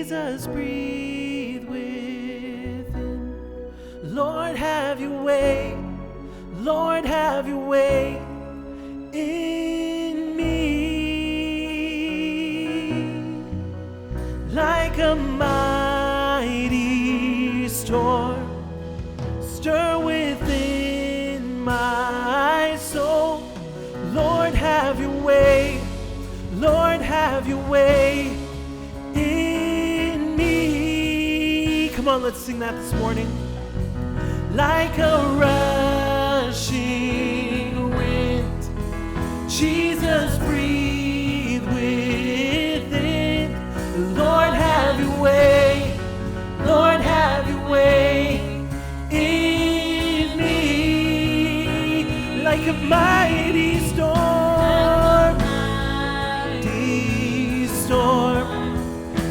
Jesus, breathe within. Lord, have your way. Lord, have your way in me. Like a mighty storm, stir within my soul. Lord, have your way. Lord, have your way in me. Come on, let's sing that this morning. Like a rushing wind, Jesus, breathe within. Lord, have your way. Lord, have your way in me. Like a mighty storm,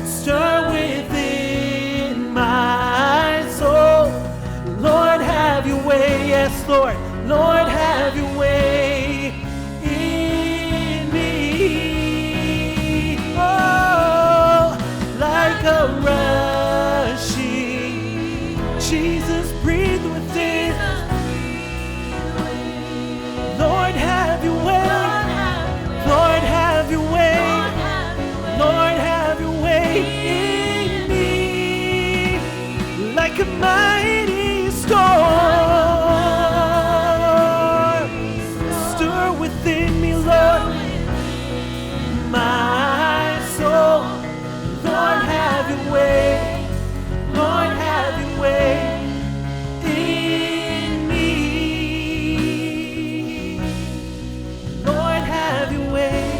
stir within my soul. Lord, have your way. Yes, Lord. Lord, have your way in me. Oh, like a rushing, Jesus, breathe within. Lord, have your way. Lord, have your way. Lord, have your way in me. Like a mighty storm, stir within me, Lord, my soul. Lord, have your way. Lord, have your way in me. Lord, have your way.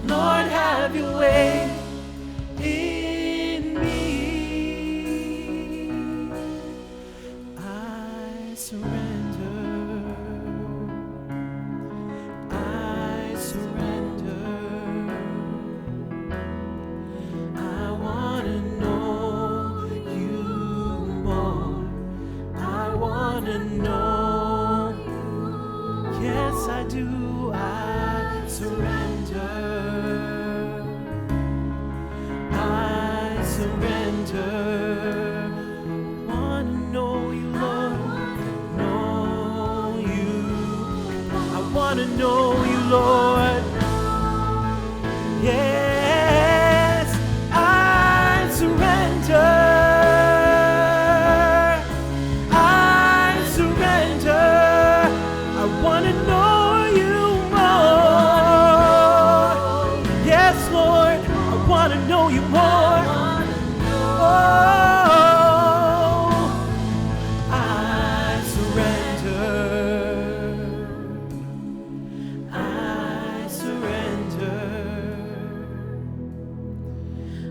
Lord, have your way in me. I surrender. I surrender. I want to know you more. I want to know you. Yes, I do. I surrender. I surrender. Want to know you, Lord. Know you. I want to know you, Lord. Yes, I surrender. I surrender. I want to know you more. Yes, Lord, I want to know you more. Oh, I surrender. I surrender.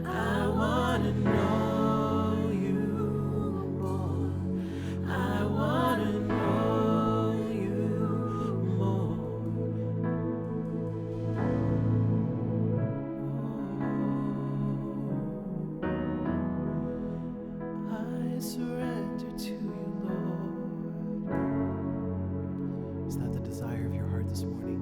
I want to know you more. I want to know you more. I surrender to you, Lord. Is that the desire of your heart this morning?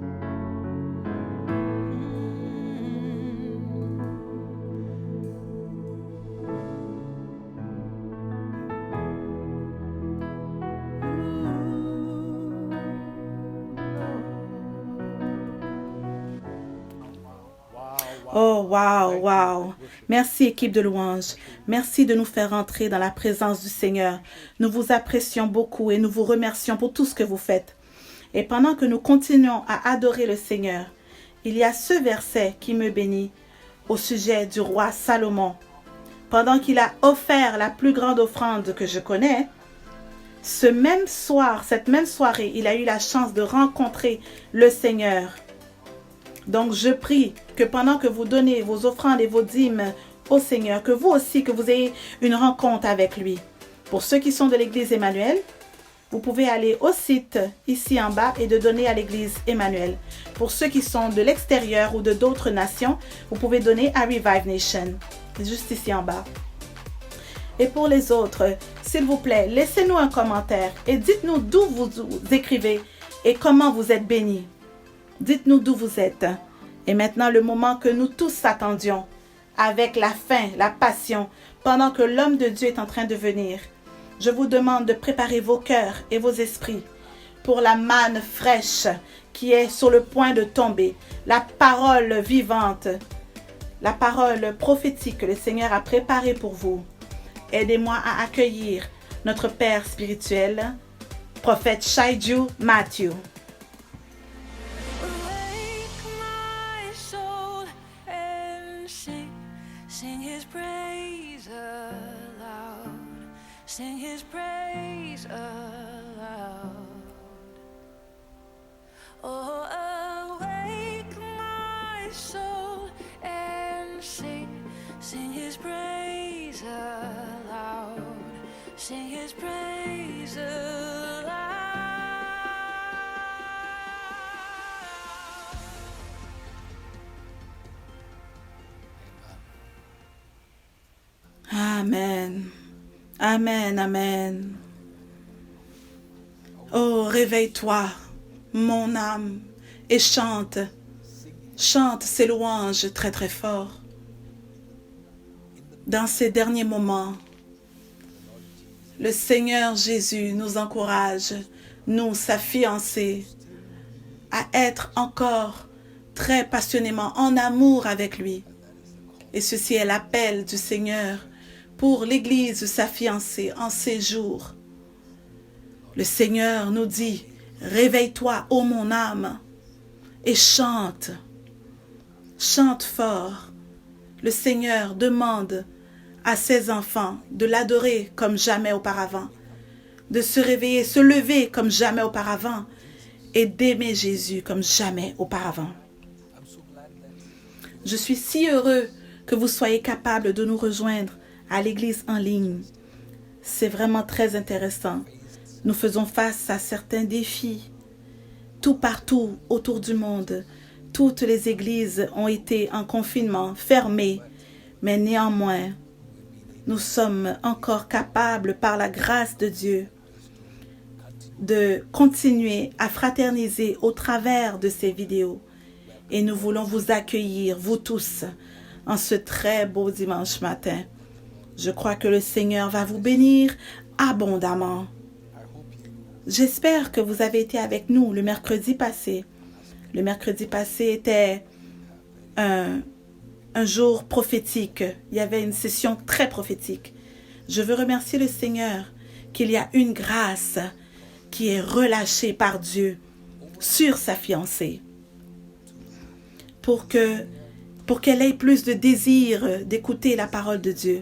Oh, wow, wow. Merci, équipe de louanges. Merci de nous faire entrer dans la présence du Seigneur. Nous vous apprécions beaucoup et nous vous remercions pour tout ce que vous faites. Et pendant que nous continuons à adorer le Seigneur, il y a ce verset qui me bénit au sujet du roi Salomon. Pendant qu'il a offert la plus grande offrande que je connais, ce même soir, cette même soirée, il a eu la chance de rencontrer le Seigneur. Donc, je prie que pendant que vous donnez vos offrandes et vos dîmes au Seigneur, que vous aussi, que vous ayez une rencontre avec lui. Pour ceux qui sont de l'Église Emmanuel, vous pouvez aller au site ici en bas et de donner à l'Église Emmanuel. Pour ceux qui sont de l'extérieur ou de d'autres nations, vous pouvez donner à Revive Nation, juste ici en bas. Et pour les autres, s'il vous plaît, laissez-nous un commentaire et dites-nous d'où vous écrivez et comment vous êtes bénis. Dites-nous d'où vous êtes. Et maintenant, le moment que nous tous attendions, avec la faim, la passion, pendant que l'homme de Dieu est en train de venir. Je vous demande de préparer vos cœurs et vos esprits pour la manne fraîche qui est sur le point de tomber, la parole vivante, la parole prophétique que le Seigneur a préparée pour vous. Aidez-moi à accueillir notre Père spirituel, prophète Shaiju Matthew. Sing his praise aloud. Sing his praise aloud. Oh, awake my soul and sing. Sing his praise aloud. Sing his praise aloud. Amen. Amen, amen. Oh, réveille-toi, mon âme, et chante. Chante ces louanges très très fort. Dans ces derniers moments, le Seigneur Jésus nous encourage, nous, sa fiancée, à être encore très passionnément en amour avec lui. Et ceci est l'appel du Seigneur pour l'Église, sa fiancée, en ces jours. Le Seigneur nous dit, réveille-toi, ô mon âme, et chante. Chante fort. Le Seigneur demande à ses enfants de l'adorer comme jamais auparavant, de se réveiller, se lever comme jamais auparavant, et d'aimer Jésus comme jamais auparavant. Je suis si heureux que vous soyez capables de nous rejoindre à l'église en ligne. C'est vraiment très intéressant. Nous faisons face à certains défis. Tout partout autour du monde, toutes les églises ont été en confinement, fermées, mais néanmoins, nous sommes encore capables, par la grâce de Dieu, de continuer à fraterniser au travers de ces vidéos. Et nous voulons vous accueillir, vous tous, en ce très beau dimanche matin. Je crois que le Seigneur va vous bénir abondamment. J'espère que vous avez été avec nous le mercredi passé. Le mercredi passé était un jour prophétique. Il y avait une session très prophétique. Je veux remercier le Seigneur qu'il y a une grâce qui est relâchée par Dieu sur sa fiancée pour qu'elle ait plus de désir d'écouter la parole de Dieu,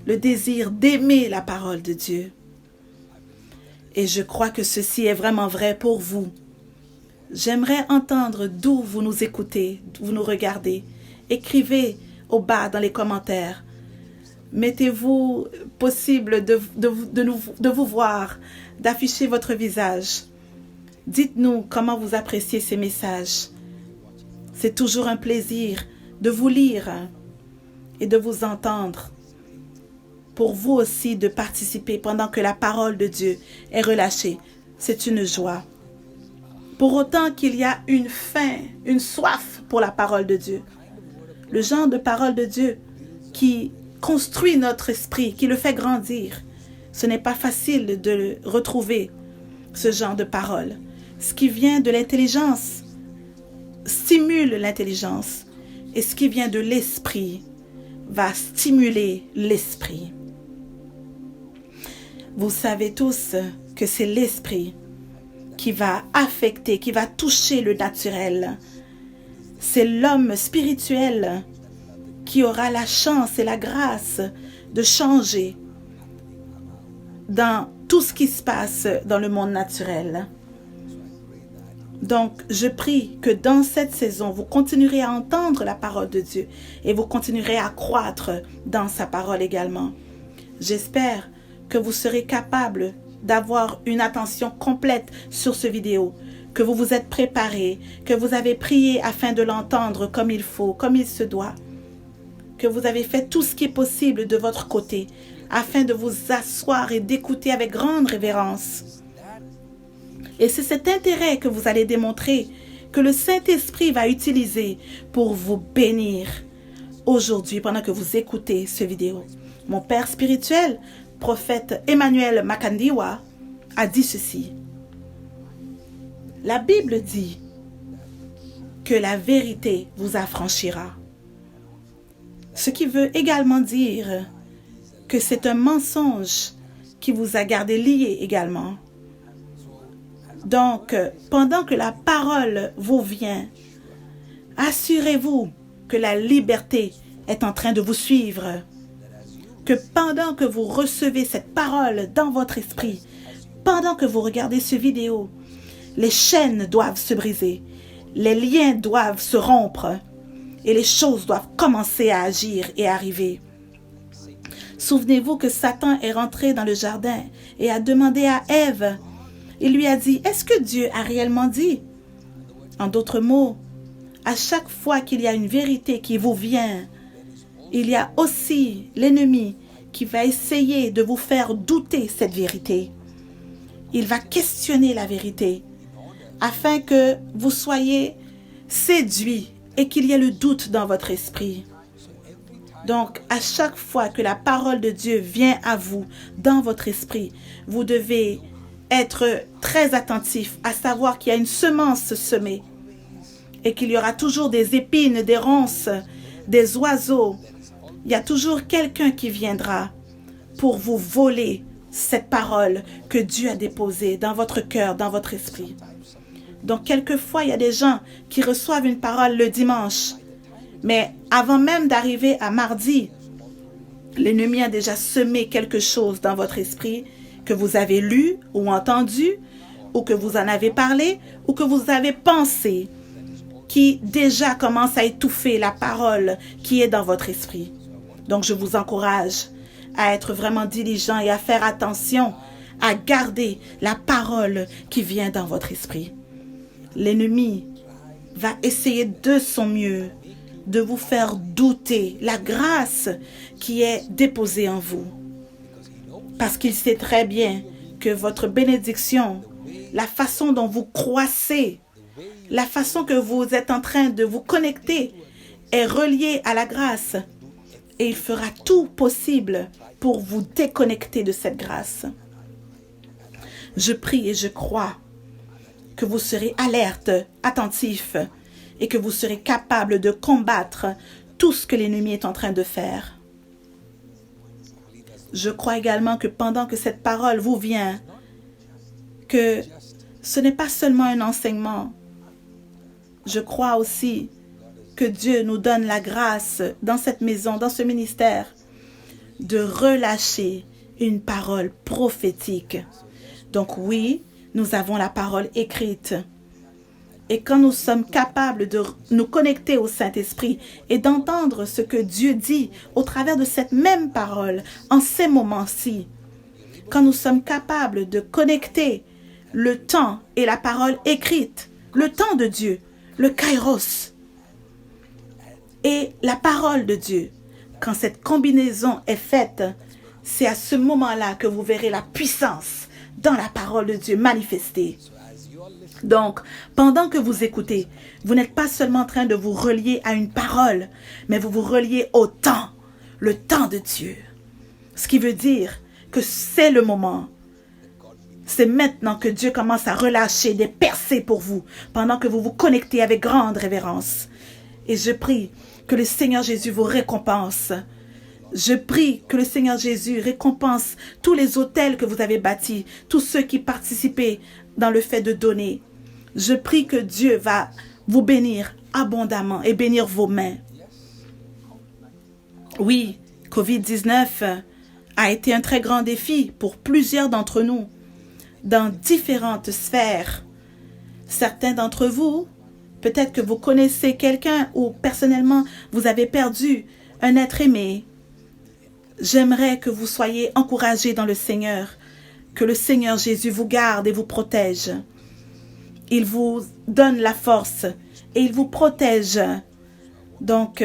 le désir d'aimer la parole de Dieu. Et je crois que ceci est vraiment vrai pour vous. J'aimerais entendre d'où vous nous écoutez, d'où vous nous regardez. Écrivez au bas dans les commentaires. Mettez-vous possible de vous voir, d'afficher votre visage. Dites-nous comment vous appréciez ces messages. C'est toujours un plaisir de vous lire et de vous entendre. Pour vous aussi de participer pendant que la parole de Dieu est relâchée. C'est une joie. Pour autant qu'il y a une faim, une soif pour la parole de Dieu. Le genre de parole de Dieu qui construit notre esprit, qui le fait grandir. Ce n'est pas facile de retrouver ce genre de parole. Ce qui vient de l'intelligence stimule l'intelligence et ce qui vient de l'esprit va stimuler l'esprit. Vous savez tous que c'est l'esprit qui va affecter, qui va toucher le naturel. C'est l'homme spirituel qui aura la chance et la grâce de changer dans tout ce qui se passe dans le monde naturel. Donc, je prie que dans cette saison, vous continuerez à entendre la parole de Dieu et vous continuerez à croître dans sa parole également. J'espère que vous serez capables d'avoir une attention complète sur ce vidéo, que vous vous êtes préparés, que vous avez prié afin de l'entendre comme il faut, comme il se doit, que vous avez fait tout ce qui est possible de votre côté afin de vous asseoir et d'écouter avec grande révérence. Et c'est cet intérêt que vous allez démontrer que le Saint-Esprit va utiliser pour vous bénir aujourd'hui pendant que vous écoutez ce vidéo. Mon père spirituel, prophète Emmanuel Makandiwa, a dit ceci. La Bible dit que la vérité vous affranchira. Ce qui veut également dire que c'est un mensonge qui vous a gardé lié également. Donc, pendant que la parole vous vient, assurez-vous que la liberté est en train de vous suivre. Que pendant que vous recevez cette parole dans votre esprit, pendant que vous regardez cette vidéo, les chaînes doivent se briser, les liens doivent se rompre et les choses doivent commencer à agir et arriver. Souvenez-vous que Satan est rentré dans le jardin et a demandé à Ève, il lui a dit, est-ce que Dieu a réellement dit? En d'autres mots, à chaque fois qu'il y a une vérité qui vous vient, il y a aussi l'ennemi qui va essayer de vous faire douter cette vérité. Il va questionner la vérité afin que vous soyez séduits et qu'il y ait le doute dans votre esprit. Donc, à chaque fois que la parole de Dieu vient à vous dans votre esprit, vous devez être très attentif à savoir qu'il y a une semence semée et qu'il y aura toujours des épines, des ronces, des oiseaux. Il y a toujours quelqu'un qui viendra pour vous voler cette parole que Dieu a déposée dans votre cœur, dans votre esprit. Donc, quelquefois, il y a des gens qui reçoivent une parole le dimanche, mais avant même d'arriver à mardi, l'ennemi a déjà semé quelque chose dans votre esprit que vous avez lu ou entendu, ou que vous en avez parlé, ou que vous avez pensé, qui déjà commence à étouffer la parole qui est dans votre esprit. Donc, je vous encourage à être vraiment diligent et à faire attention, à garder la parole qui vient dans votre esprit. L'ennemi va essayer de son mieux de vous faire douter la grâce qui est déposée en vous. Parce qu'il sait très bien que votre bénédiction, la façon dont vous croissez, la façon que vous êtes en train de vous connecter est reliée à la grâce. Et il fera tout possible pour vous déconnecter de cette grâce. Je prie et je crois que vous serez alerte, attentif, et que vous serez capable de combattre tout ce que l'ennemi est en train de faire. Je crois également que pendant que cette parole vous vient, que ce n'est pas seulement un enseignement. Je crois aussi que Dieu nous donne la grâce dans cette maison, dans ce ministère, de relâcher une parole prophétique. Donc oui, nous avons la parole écrite. Et quand nous sommes capables de nous connecter au Saint-Esprit et d'entendre ce que Dieu dit au travers de cette même parole, en ces moments-ci, quand nous sommes capables de connecter le temps et la parole écrite, le temps de Dieu, le kairos, et la parole de Dieu, quand cette combinaison est faite, c'est à ce moment-là que vous verrez la puissance dans la parole de Dieu manifestée. Donc, pendant que vous écoutez, vous n'êtes pas seulement en train de vous relier à une parole, mais vous vous reliez au temps, le temps de Dieu. Ce qui veut dire que c'est le moment. C'est maintenant que Dieu commence à relâcher des percées pour vous, pendant que vous vous connectez avec grande révérence. Et je prie que le Seigneur Jésus vous récompense. Je prie que le Seigneur Jésus récompense tous les autels que vous avez bâtis, tous ceux qui participaient dans le fait de donner. Je prie que Dieu va vous bénir abondamment et bénir vos mains. Oui, COVID-19 a été un très grand défi pour plusieurs d'entre nous dans différentes sphères. Certains d'entre vous, peut-être que vous connaissez quelqu'un ou personnellement vous avez perdu un être aimé. J'aimerais que vous soyez encouragés dans le Seigneur, que le Seigneur Jésus vous garde et vous protège. Il vous donne la force et il vous protège. Donc,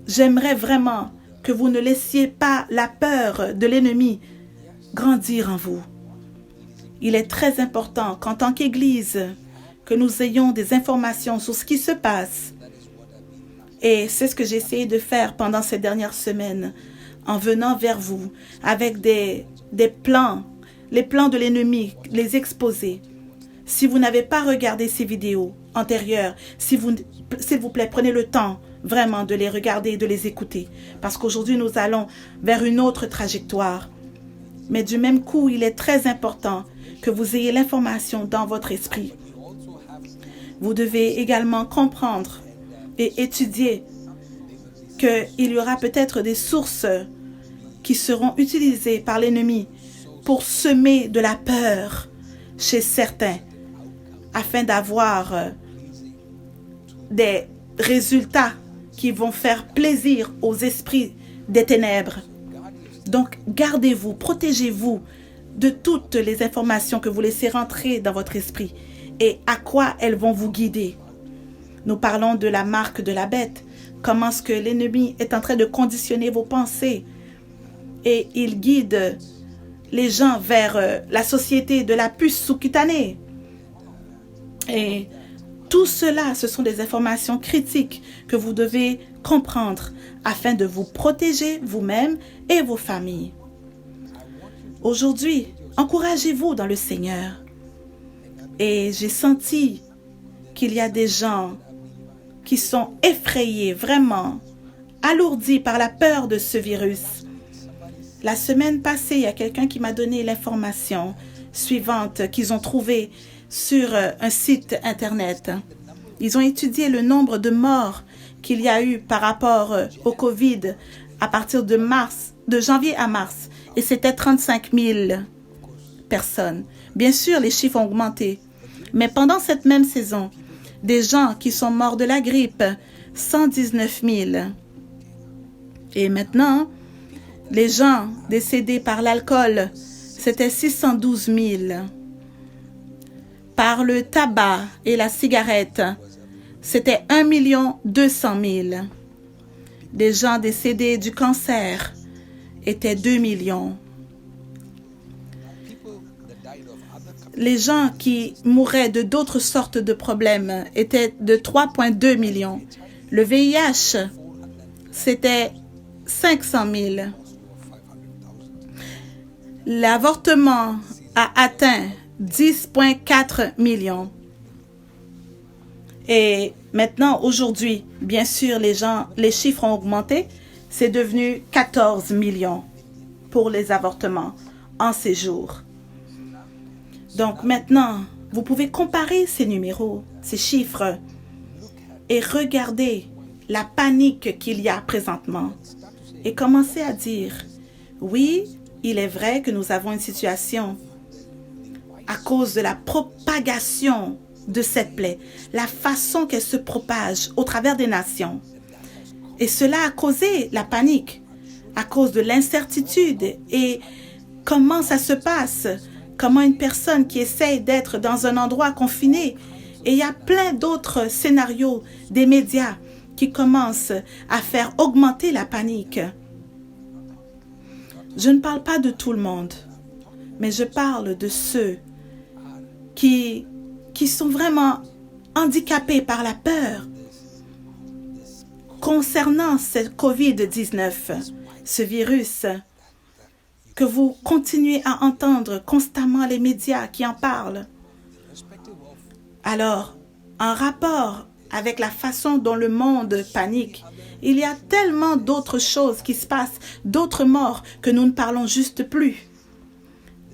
j'aimerais vraiment que vous ne laissiez pas la peur de l'ennemi grandir en vous. Il est très important qu'en tant qu'Église, que nous ayons des informations sur ce qui se passe Et c'est ce que j'ai essayé de faire pendant ces dernières semaines, en venant vers vous avec des plans, les plans de l'ennemi, les exposer. Si vous n'avez pas regardé ces vidéos antérieures, s'il vous plaît, prenez le temps vraiment de les regarder et de les écouter. Parce qu'aujourd'hui, nous allons vers une autre trajectoire. Mais du même coup, il est très important que vous ayez l'information dans votre esprit. Vous devez également comprendre et étudier qu'il y aura peut-être des sources qui seront utilisées par l'ennemi pour semer de la peur chez certains afin d'avoir des résultats qui vont faire plaisir aux esprits des ténèbres. Donc, gardez-vous, protégez-vous de toutes les informations que vous laissez rentrer dans votre esprit et à quoi elles vont vous guider. Nous parlons de la marque de la bête, comment est-ce que l'ennemi est en train de conditionner vos pensées et il guide les gens vers la société de la puce sous-cutanée. Et tout cela, ce sont des informations critiques que vous devez comprendre afin de vous protéger vous-même et vos familles. Aujourd'hui, encouragez-vous dans le Seigneur. Et j'ai senti qu'il y a des gens qui sont effrayés, vraiment alourdis par la peur de ce virus. La semaine passée, il y a quelqu'un qui m'a donné l'information suivante qu'ils ont trouvée sur un site Internet. Ils ont étudié le nombre de morts qu'il y a eu par rapport au COVID à partir de janvier à mars. Et c'était 35 000 personnes. Bien sûr, les chiffres ont augmenté. Mais pendant cette même saison, des gens qui sont morts de la grippe, 119 000. Et maintenant, les gens décédés par l'alcool, c'était 612 000. Par le tabac et la cigarette, c'était 1 200 000. Des gens décédés du cancer étaient 2 millions. Les gens qui mouraient de d'autres sortes de problèmes étaient de 3,2 millions. Le VIH, c'était 500 000. L'avortement a atteint 10,4 millions. Et maintenant, aujourd'hui, bien sûr, les chiffres ont augmenté. C'est devenu 14 millions pour les avortements en ces jours. Donc maintenant, vous pouvez comparer ces numéros, ces chiffres, et regarder la panique qu'il y a présentement. Et commencer à dire, oui, il est vrai que nous avons une situation à cause de la propagation de cette plaie, la façon qu'elle se propage au travers des nations. Et cela a causé la panique à cause de l'incertitude. Et comment ça se passe? Comment une personne qui essaye d'être dans un endroit confiné, et il y a plein d'autres scénarios des médias qui commencent à faire augmenter la panique. Je ne parle pas de tout le monde, mais je parle de ceux qui sont vraiment handicapés par la peur concernant ce COVID-19, ce virus que vous continuez à entendre constamment les médias qui en parlent. Alors, en rapport avec la façon dont le monde panique, il y a tellement d'autres choses qui se passent, d'autres morts que nous ne parlons juste plus.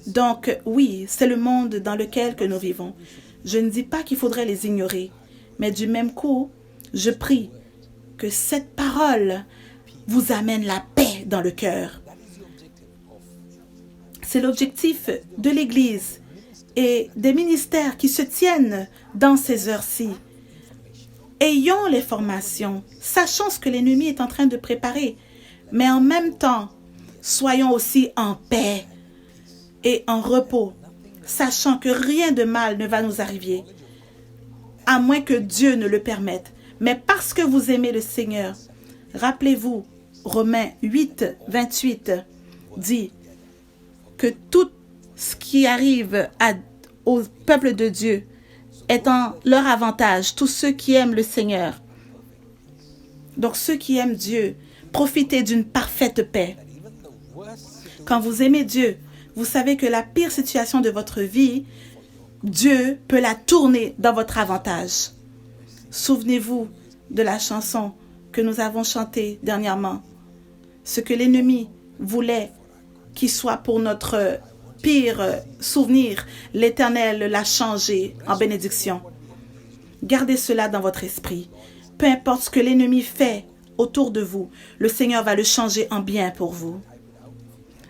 Donc, oui, c'est le monde dans lequel que nous vivons. Je ne dis pas qu'il faudrait les ignorer, mais du même coup, je prie que cette parole vous amène la paix dans le cœur. C'est l'objectif de l'Église et des ministères qui se tiennent dans ces heures-ci. Ayons les formations, sachons ce que l'ennemi est en train de préparer, mais en même temps, soyons aussi en paix et en repos, sachant que rien de mal ne va nous arriver, à moins que Dieu ne le permette. Mais parce que vous aimez le Seigneur, rappelez-vous, Romains 8, 28 dit que tout ce qui arrive au peuple de Dieu est en leur avantage, tous ceux qui aiment le Seigneur. Donc ceux qui aiment Dieu, profitez d'une parfaite paix. Quand vous aimez Dieu, vous savez que la pire situation de votre vie, Dieu peut la tourner dans votre avantage. Souvenez-vous de la chanson que nous avons chantée dernièrement. Ce que l'ennemi voulait qu'il soit pour notre pire souvenir, l'Éternel l'a changé en bénédiction. Gardez cela dans votre esprit. Peu importe ce que l'ennemi fait autour de vous, le Seigneur va le changer en bien pour vous.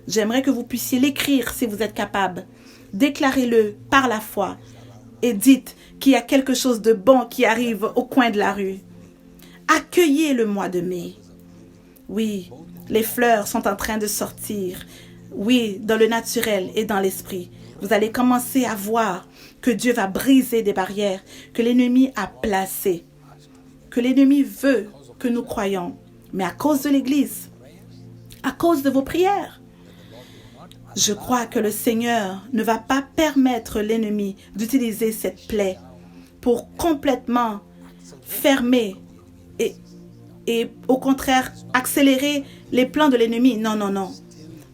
J'aimerais que vous puissiez l'écrire si vous êtes capable. Déclarez-le par la foi et dites qu'il y a quelque chose de bon qui arrive au coin de la rue. Accueillez le mois de mai. Oui, les fleurs sont en train de sortir. Oui, dans le naturel et dans l'esprit. Vous allez commencer à voir que Dieu va briser des barrières que l'ennemi a placées, que l'ennemi veut que nous croyions. Mais à cause de l'Église, à cause de vos prières, je crois que le Seigneur ne va pas permettre l'ennemi d'utiliser cette plaie pour complètement fermer et au contraire accélérer les plans de l'ennemi. Non, non, non.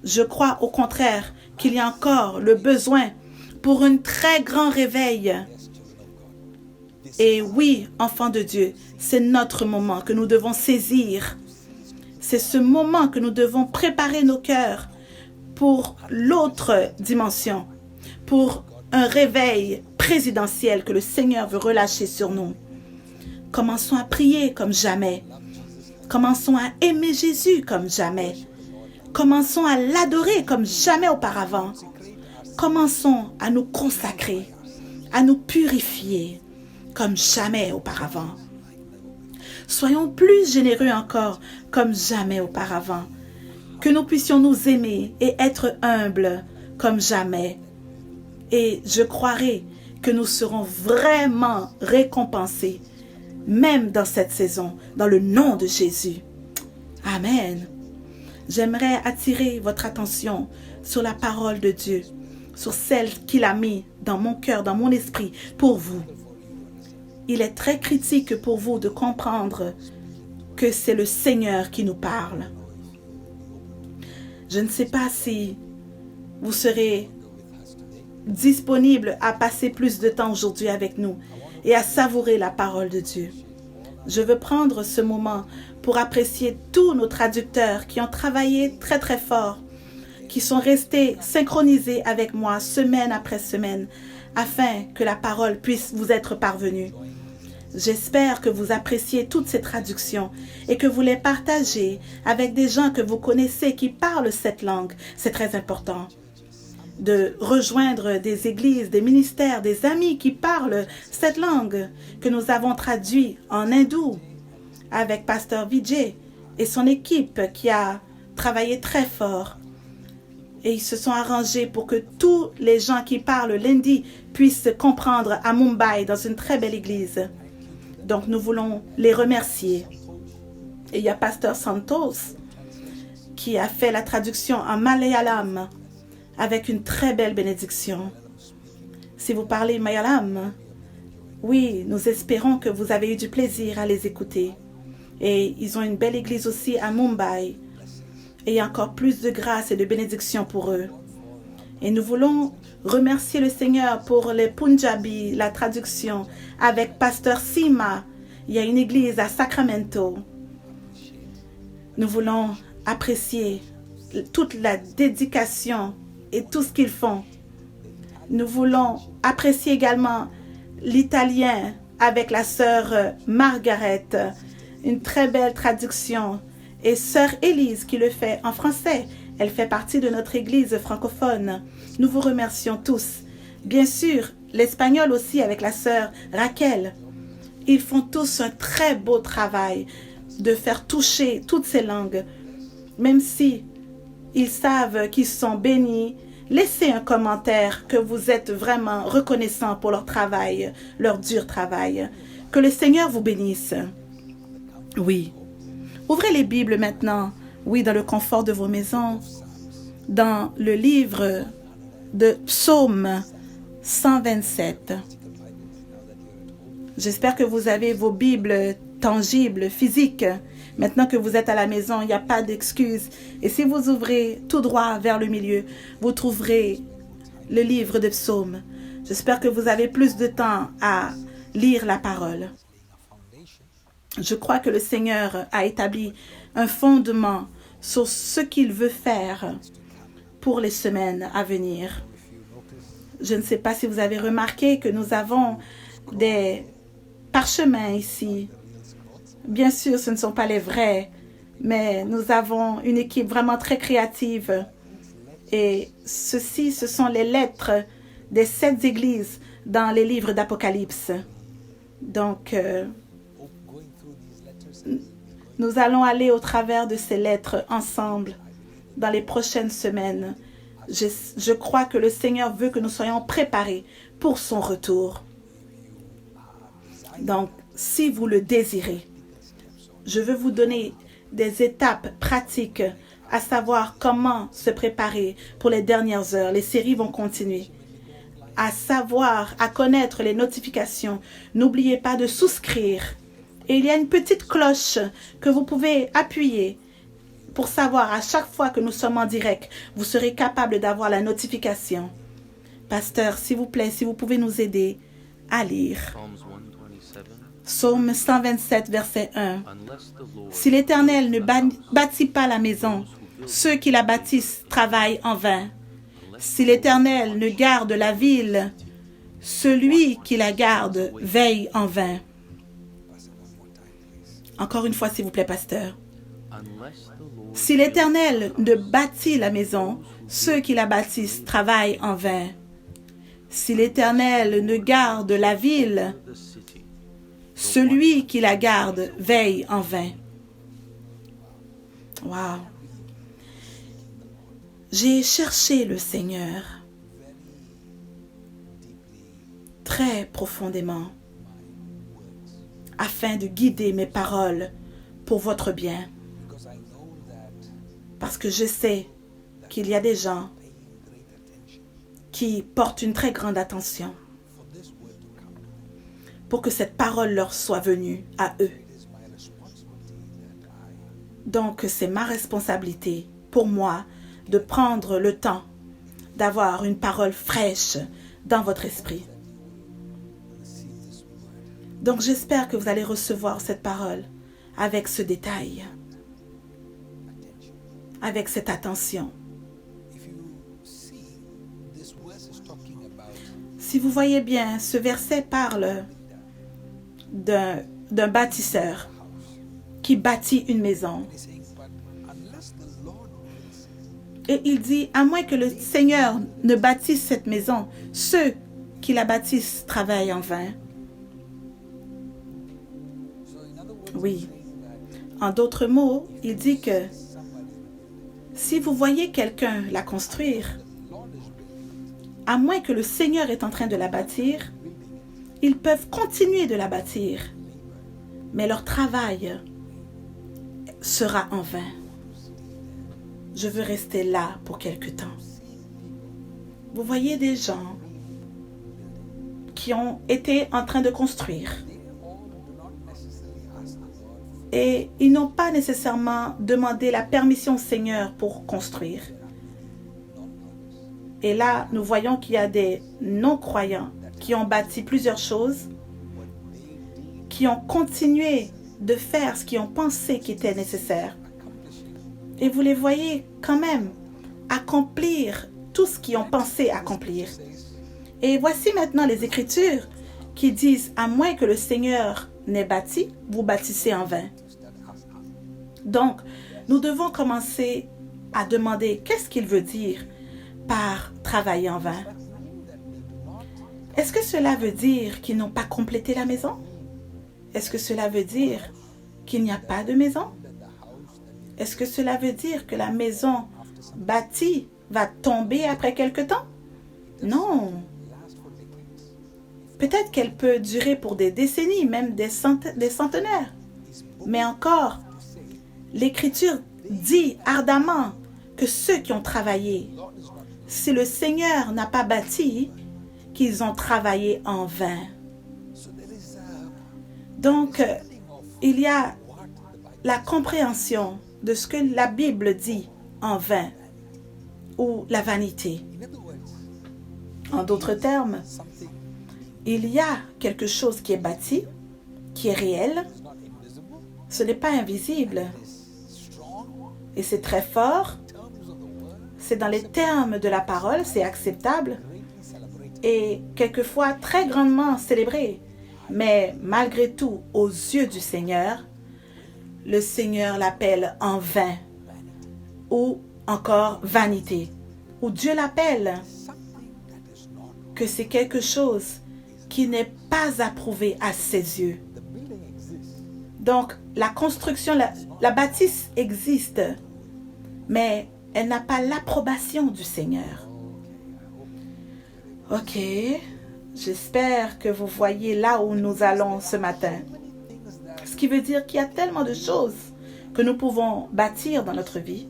Je crois au contraire qu'il y a encore le besoin pour un très grand réveil. Et oui, enfants de Dieu, c'est notre moment que nous devons saisir. C'est ce moment que nous devons préparer nos cœurs pour l'autre dimension, pour un réveil présidentiel que le Seigneur veut relâcher sur nous. Commençons à prier comme jamais. Commençons à aimer Jésus comme jamais. Commençons à l'adorer comme jamais auparavant. Commençons à nous consacrer, à nous purifier comme jamais auparavant. Soyons plus généreux encore comme jamais auparavant. Que nous puissions nous aimer et être humbles comme jamais. Et je croirai que nous serons vraiment récompensés, même dans cette saison, dans le nom de Jésus. Amen. J'aimerais attirer votre attention sur la parole de Dieu, sur celle qu'il a mis dans mon cœur, dans mon esprit, pour vous. Il est très critique pour vous de comprendre que c'est le Seigneur qui nous parle. Je ne sais pas si vous serez disponible à passer plus de temps aujourd'hui avec nous et à savourer la parole de Dieu. Je veux prendre ce moment pour apprécier tous nos traducteurs qui ont travaillé très très fort, qui sont restés synchronisés avec moi semaine après semaine, afin que la parole puisse vous être parvenue. J'espère que vous appréciez toutes ces traductions et que vous les partagez avec des gens que vous connaissez qui parlent cette langue. C'est très important de rejoindre des églises, des ministères, des amis qui parlent cette langue que nous avons traduit en hindou avec Pasteur Vijay et son équipe qui a travaillé très fort. Et ils se sont arrangés pour que tous les gens qui parlent l'hindi puissent comprendre à Mumbai dans une très belle église. Donc nous voulons les remercier. Et il y a Pasteur Santos qui a fait la traduction en malayalam avec une très belle bénédiction. Si vous parlez malayalam, oui, nous espérons que vous avez eu du plaisir à les écouter. Et ils ont une belle église aussi à Mumbai. Et il y a encore plus de grâce et de bénédiction pour eux. Et nous voulons remercier le Seigneur pour les Punjabi, la traduction avec Pasteur Sima. Il y a une église à Sacramento. Nous voulons apprécier toute la dédication et tout ce qu'ils font. Nous voulons apprécier également l'italien avec la sœur Margaret, une très belle traduction. Et sœur Élise qui le fait en français. Elle fait partie de notre église francophone. Nous vous remercions tous. Bien sûr, l'espagnol aussi avec la sœur Raquel. Ils font tous un très beau travail de faire toucher toutes ces langues. Même si ils savent qu'ils sont bénis, laissez un commentaire que vous êtes vraiment reconnaissant pour leur travail, leur dur travail. Que le Seigneur vous bénisse. Oui. Ouvrez les Bibles maintenant, oui, dans le confort de vos maisons, dans le livre de Psaume 127. J'espère que vous avez vos Bibles tangibles, physiques, Maintenant que vous êtes à la maison, il n'y a pas d'excuse. Et si vous ouvrez tout droit vers le milieu, vous trouverez le livre de psaumes. J'espère que vous avez plus de temps à lire la parole. Je crois que le Seigneur a établi un fondement sur ce qu'il veut faire pour les semaines à venir. Je ne sais pas si vous avez remarqué que nous avons des parchemins ici. Bien sûr, ce ne sont pas les vrais, mais nous avons une équipe vraiment très créative. Et ce sont les lettres des 7 églises dans les livres d'Apocalypse. Donc, nous allons aller au travers de ces lettres ensemble dans les prochaines semaines. Je crois que le Seigneur veut que nous soyons préparés pour son retour. Donc, si vous le désirez, je veux vous donner des étapes pratiques à savoir comment se préparer pour les dernières heures. Les séries vont continuer. À savoir, à connaître les notifications. N'oubliez pas de souscrire. Et il y a une petite cloche que vous pouvez appuyer pour savoir à chaque fois que nous sommes en direct, vous serez capable d'avoir la notification. Pasteur, s'il vous plaît, si vous pouvez nous aider à lire. Psaume 127, verset 1. Si l'Éternel ne bâtit pas la maison, ceux qui la bâtissent travaillent en vain. Si l'Éternel ne garde la ville, celui qui la garde veille en vain. Encore une fois, s'il vous plaît, pasteur. Si l'Éternel ne bâtit la maison, ceux qui la bâtissent travaillent en vain. Si l'Éternel ne garde la ville, celui qui la garde veille en vain. Wow. J'ai cherché le Seigneur très profondément afin de guider mes paroles pour votre bien. Parce que je sais qu'il y a des gens qui portent une très grande attention pour que cette parole leur soit venue à eux. Donc, c'est ma responsabilité pour moi de prendre le temps d'avoir une parole fraîche dans votre esprit. Donc, j'espère que vous allez recevoir cette parole avec ce détail, avec cette attention. Si vous voyez bien, ce verset parle d'un bâtisseur qui bâtit une maison. Et il dit, à moins que le Seigneur ne bâtisse cette maison, ceux qui la bâtissent travaillent en vain. Oui. En d'autres mots, il dit que si vous voyez quelqu'un la construire, à moins que le Seigneur est en train de la bâtir, ils peuvent continuer de la bâtir, mais leur travail sera en vain. Je veux rester là pour quelque temps. Vous voyez des gens qui ont été en train de construire et ils n'ont pas nécessairement demandé la permission au Seigneur pour construire. Et là, nous voyons qu'il y a des non-croyants qui ont bâti plusieurs choses, qui ont continué de faire ce qu'ils ont pensé qui était nécessaire. Et vous les voyez quand même accomplir tout ce qu'ils ont pensé accomplir. Et voici maintenant les Écritures qui disent, à moins que le Seigneur n'ait bâti, vous bâtissez en vain. Donc, nous devons commencer à demander qu'est-ce qu'il veut dire par travailler en vain. Est-ce que cela veut dire qu'ils n'ont pas complété la maison? Est-ce que cela veut dire qu'il n'y a pas de maison? Est-ce que cela veut dire que la maison bâtie va tomber après quelque temps? Non. Peut-être qu'elle peut durer pour des décennies, même des centenaires. Mais encore, l'Écriture dit ardemment que ceux qui ont travaillé, si le Seigneur n'a pas bâti, qu'ils ont travaillé en vain. Donc, il y a la compréhension de ce que la Bible dit en vain ou la vanité. En d'autres termes, il y a quelque chose qui est bâti, qui est réel. Ce n'est pas invisible. Et c'est très fort. C'est dans les termes de la parole, c'est acceptable et quelquefois très grandement célébré. Mais malgré tout, aux yeux du Seigneur, le Seigneur l'appelle en vain ou encore vanité. Ou Dieu l'appelle que c'est quelque chose qui n'est pas approuvé à ses yeux. Donc, la construction, la bâtisse existe, mais elle n'a pas l'approbation du Seigneur. Ok, j'espère que vous voyez là où nous allons ce matin. Ce qui veut dire qu'il y a tellement de choses que nous pouvons bâtir dans notre vie,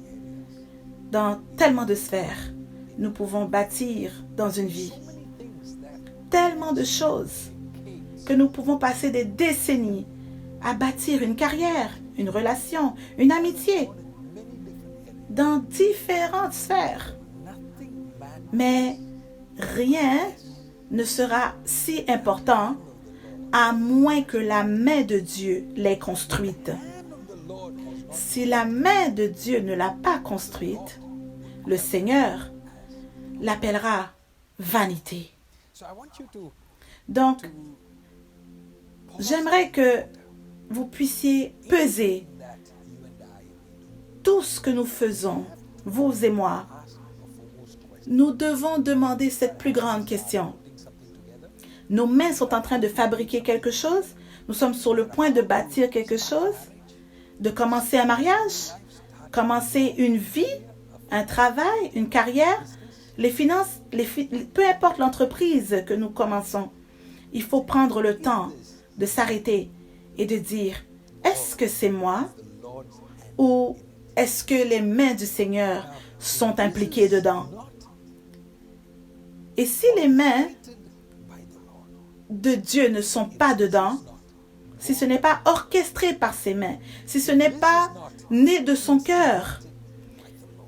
dans tellement de sphères. Nous pouvons bâtir dans une vie. Tellement de choses que nous pouvons passer des décennies à bâtir une carrière, une relation, une amitié, dans différentes sphères. Mais rien ne sera si important à moins que la main de Dieu l'ait construite. Si la main de Dieu ne l'a pas construite, le Seigneur l'appellera vanité. Donc, j'aimerais que vous puissiez peser tout ce que nous faisons, vous et moi. Nous devons demander cette plus grande question. Nos mains sont en train de fabriquer quelque chose. Nous sommes sur le point de bâtir quelque chose, de commencer un mariage, commencer une vie, un travail, une carrière, les finances, peu importe l'entreprise que nous commençons. Il faut prendre le temps de s'arrêter et de dire, est-ce que c'est moi ou est-ce que les mains du Seigneur sont impliquées dedans? Et si les mains de Dieu ne sont pas dedans, si ce n'est pas orchestré par ses mains, si ce n'est pas né de son cœur,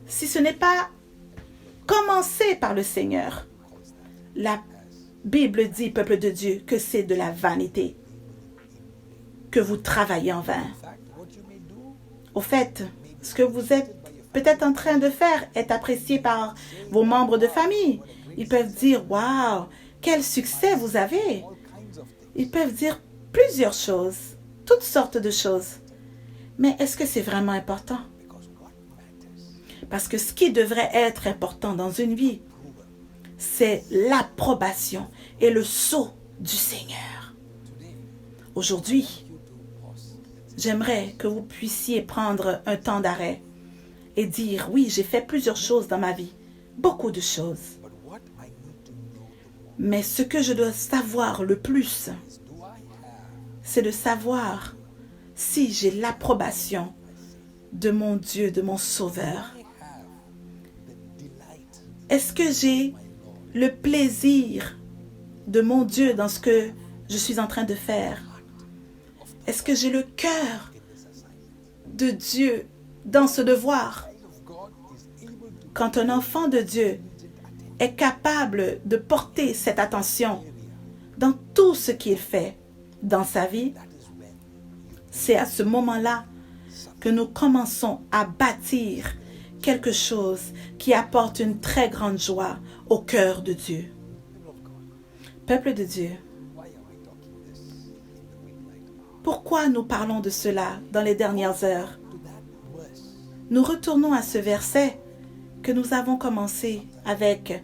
si ce n'est pas commencé par le Seigneur, la Bible dit, peuple de Dieu, que c'est de la vanité, que vous travaillez en vain. Au fait, ce que vous êtes peut-être en train de faire est apprécié par vos membres de famille. Ils peuvent dire, « Waouh, quel succès vous avez !» Ils peuvent dire plusieurs choses, toutes sortes de choses. Mais est-ce que c'est vraiment important? Parce que ce qui devrait être important dans une vie, c'est l'approbation et le sceau du Seigneur. Aujourd'hui, j'aimerais que vous puissiez prendre un temps d'arrêt et dire, oui, j'ai fait plusieurs choses dans ma vie, beaucoup de choses. Mais ce que je dois savoir le plus, c'est de savoir si j'ai l'approbation de mon Dieu, de mon Sauveur. Est-ce que j'ai le plaisir de mon Dieu dans ce que je suis en train de faire? Est-ce que j'ai le cœur de Dieu dans ce devoir? Quand un enfant de Dieu est capable de porter cette attention dans tout ce qu'il fait dans sa vie, c'est à ce moment-là que nous commençons à bâtir quelque chose qui apporte une très grande joie au cœur de Dieu. Peuple de Dieu, pourquoi nous parlons de cela dans les dernières heures? Nous retournons à ce verset que nous avons commencé avec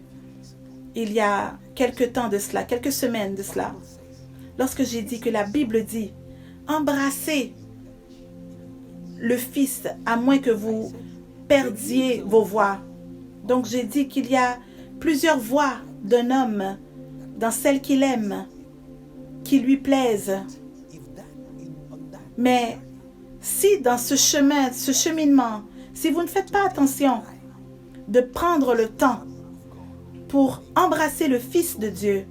il y a quelques temps de cela, quelques semaines de cela, lorsque j'ai dit que la Bible dit « Embrassez le Fils à moins que vous perdiez vos voix ». Donc j'ai dit qu'il y a plusieurs voix d'un homme dans celle qu'il aime, qui lui plaisent. Mais si dans ce chemin, ce cheminement, si vous ne faites pas attention de prendre le temps pour embrasser le Fils de Dieu,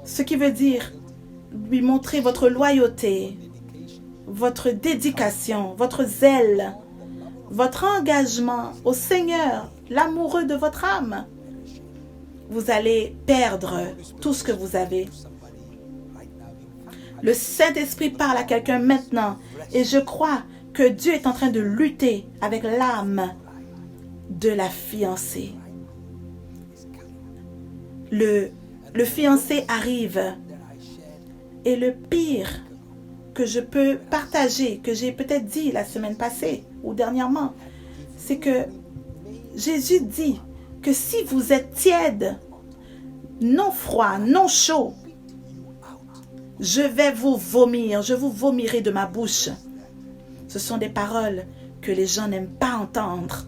ce qui veut dire lui montrer votre loyauté, votre dédication, votre zèle, votre engagement au Seigneur, l'amoureux de votre âme, vous allez perdre tout ce que vous avez. Le Saint-Esprit parle à quelqu'un maintenant et je crois que Dieu est en train de lutter avec l'âme de la fiancée. Le fiancé arrive et le pire que je peux partager, que j'ai peut-être dit la semaine passée ou dernièrement, c'est que Jésus dit que si vous êtes tiède, non froid, non chaud, je vais vous vomir, je vous vomirai de ma bouche. Ce sont des paroles que les gens n'aiment pas entendre.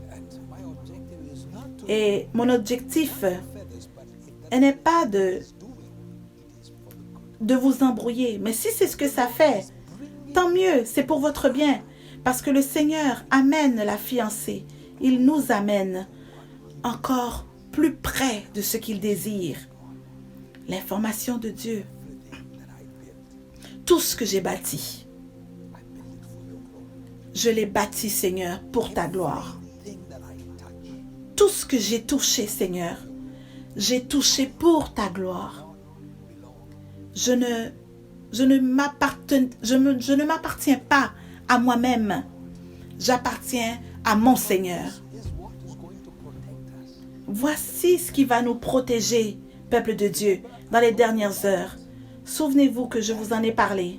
Et mon objectif n'est pas de vous embrouiller, mais si c'est ce que ça fait, tant mieux, c'est pour votre bien. Parce que le Seigneur amène la fiancée. Il nous amène encore plus près de ce qu'il désire. L'information de Dieu. Tout ce que j'ai bâti, je l'ai bâti, Seigneur, pour ta gloire. Tout ce que j'ai touché, Seigneur, j'ai touché pour ta gloire. Je ne m'appartiens pas à moi-même. J'appartiens à mon Seigneur. Voici ce qui va nous protéger, peuple de Dieu, dans les dernières heures. Souvenez-vous que je vous en ai parlé,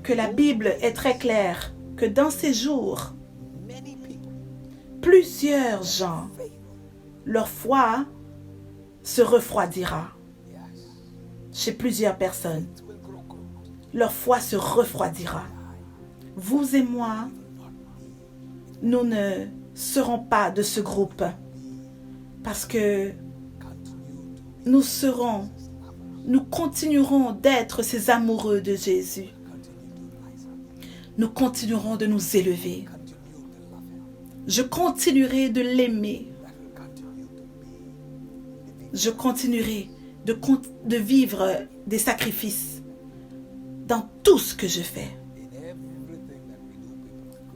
que la Bible est très claire, que dans ces jours, plusieurs gens, leur foi se refroidira. Chez plusieurs personnes, leur foi se refroidira. Vous et moi, nous ne serons pas de ce groupe parce que nous continuerons d'être ces amoureux de Jésus. Nous continuerons de nous élever. Je continuerai de l'aimer. Je continuerai de vivre des sacrifices dans tout ce que je fais.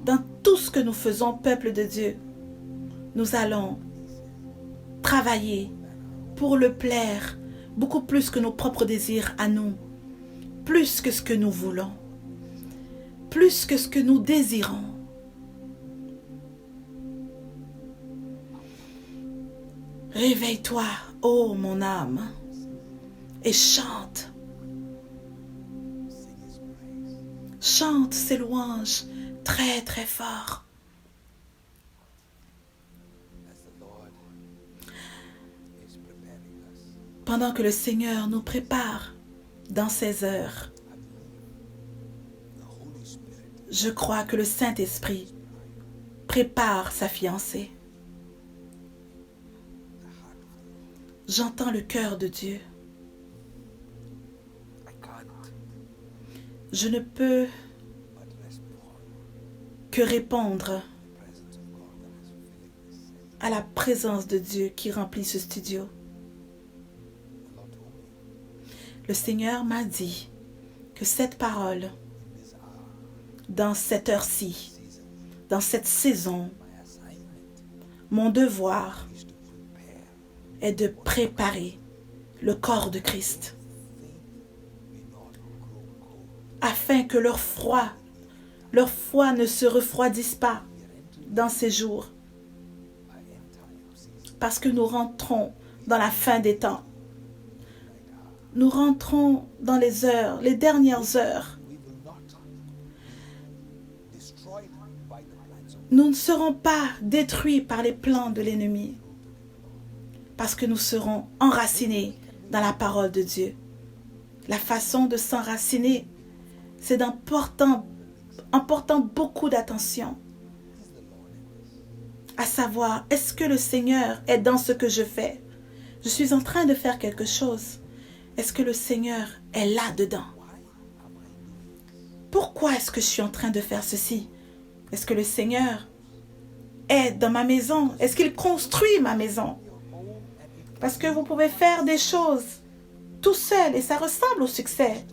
Dans tout ce que nous faisons, peuple de Dieu, nous allons travailler pour le plaire beaucoup plus que nos propres désirs à nous, plus que ce que nous voulons, plus que ce que nous désirons. Réveille-toi, ô mon âme, et chante. Chante ses louanges très très fort. Pendant que le Seigneur nous prépare dans ces heures, je crois que le Saint-Esprit prépare sa fiancée. J'entends le cœur de Dieu. Je ne peux que répondre à la présence de Dieu qui remplit ce studio. Le Seigneur m'a dit que cette parole, dans cette heure-ci, dans cette saison, mon devoir est de préparer le corps de Christ afin que leur foi ne se refroidisse pas dans ces jours parce que nous rentrons dans la fin des temps. Nous rentrons dans les heures, les dernières heures. Nous ne serons pas détruits par les plans de l'ennemi parce que nous serons enracinés dans la parole de Dieu. La façon de s'enraciner, c'est en portant beaucoup d'attention à savoir, est-ce que le Seigneur est dans ce que je fais? Je suis en train de faire quelque chose. Est-ce que le Seigneur est là-dedans? Pourquoi est-ce que je suis en train de faire ceci? Est-ce que le Seigneur est dans ma maison? Est-ce qu'il construit ma maison? Parce que vous pouvez faire des choses tout seul et ça ressemble au succès.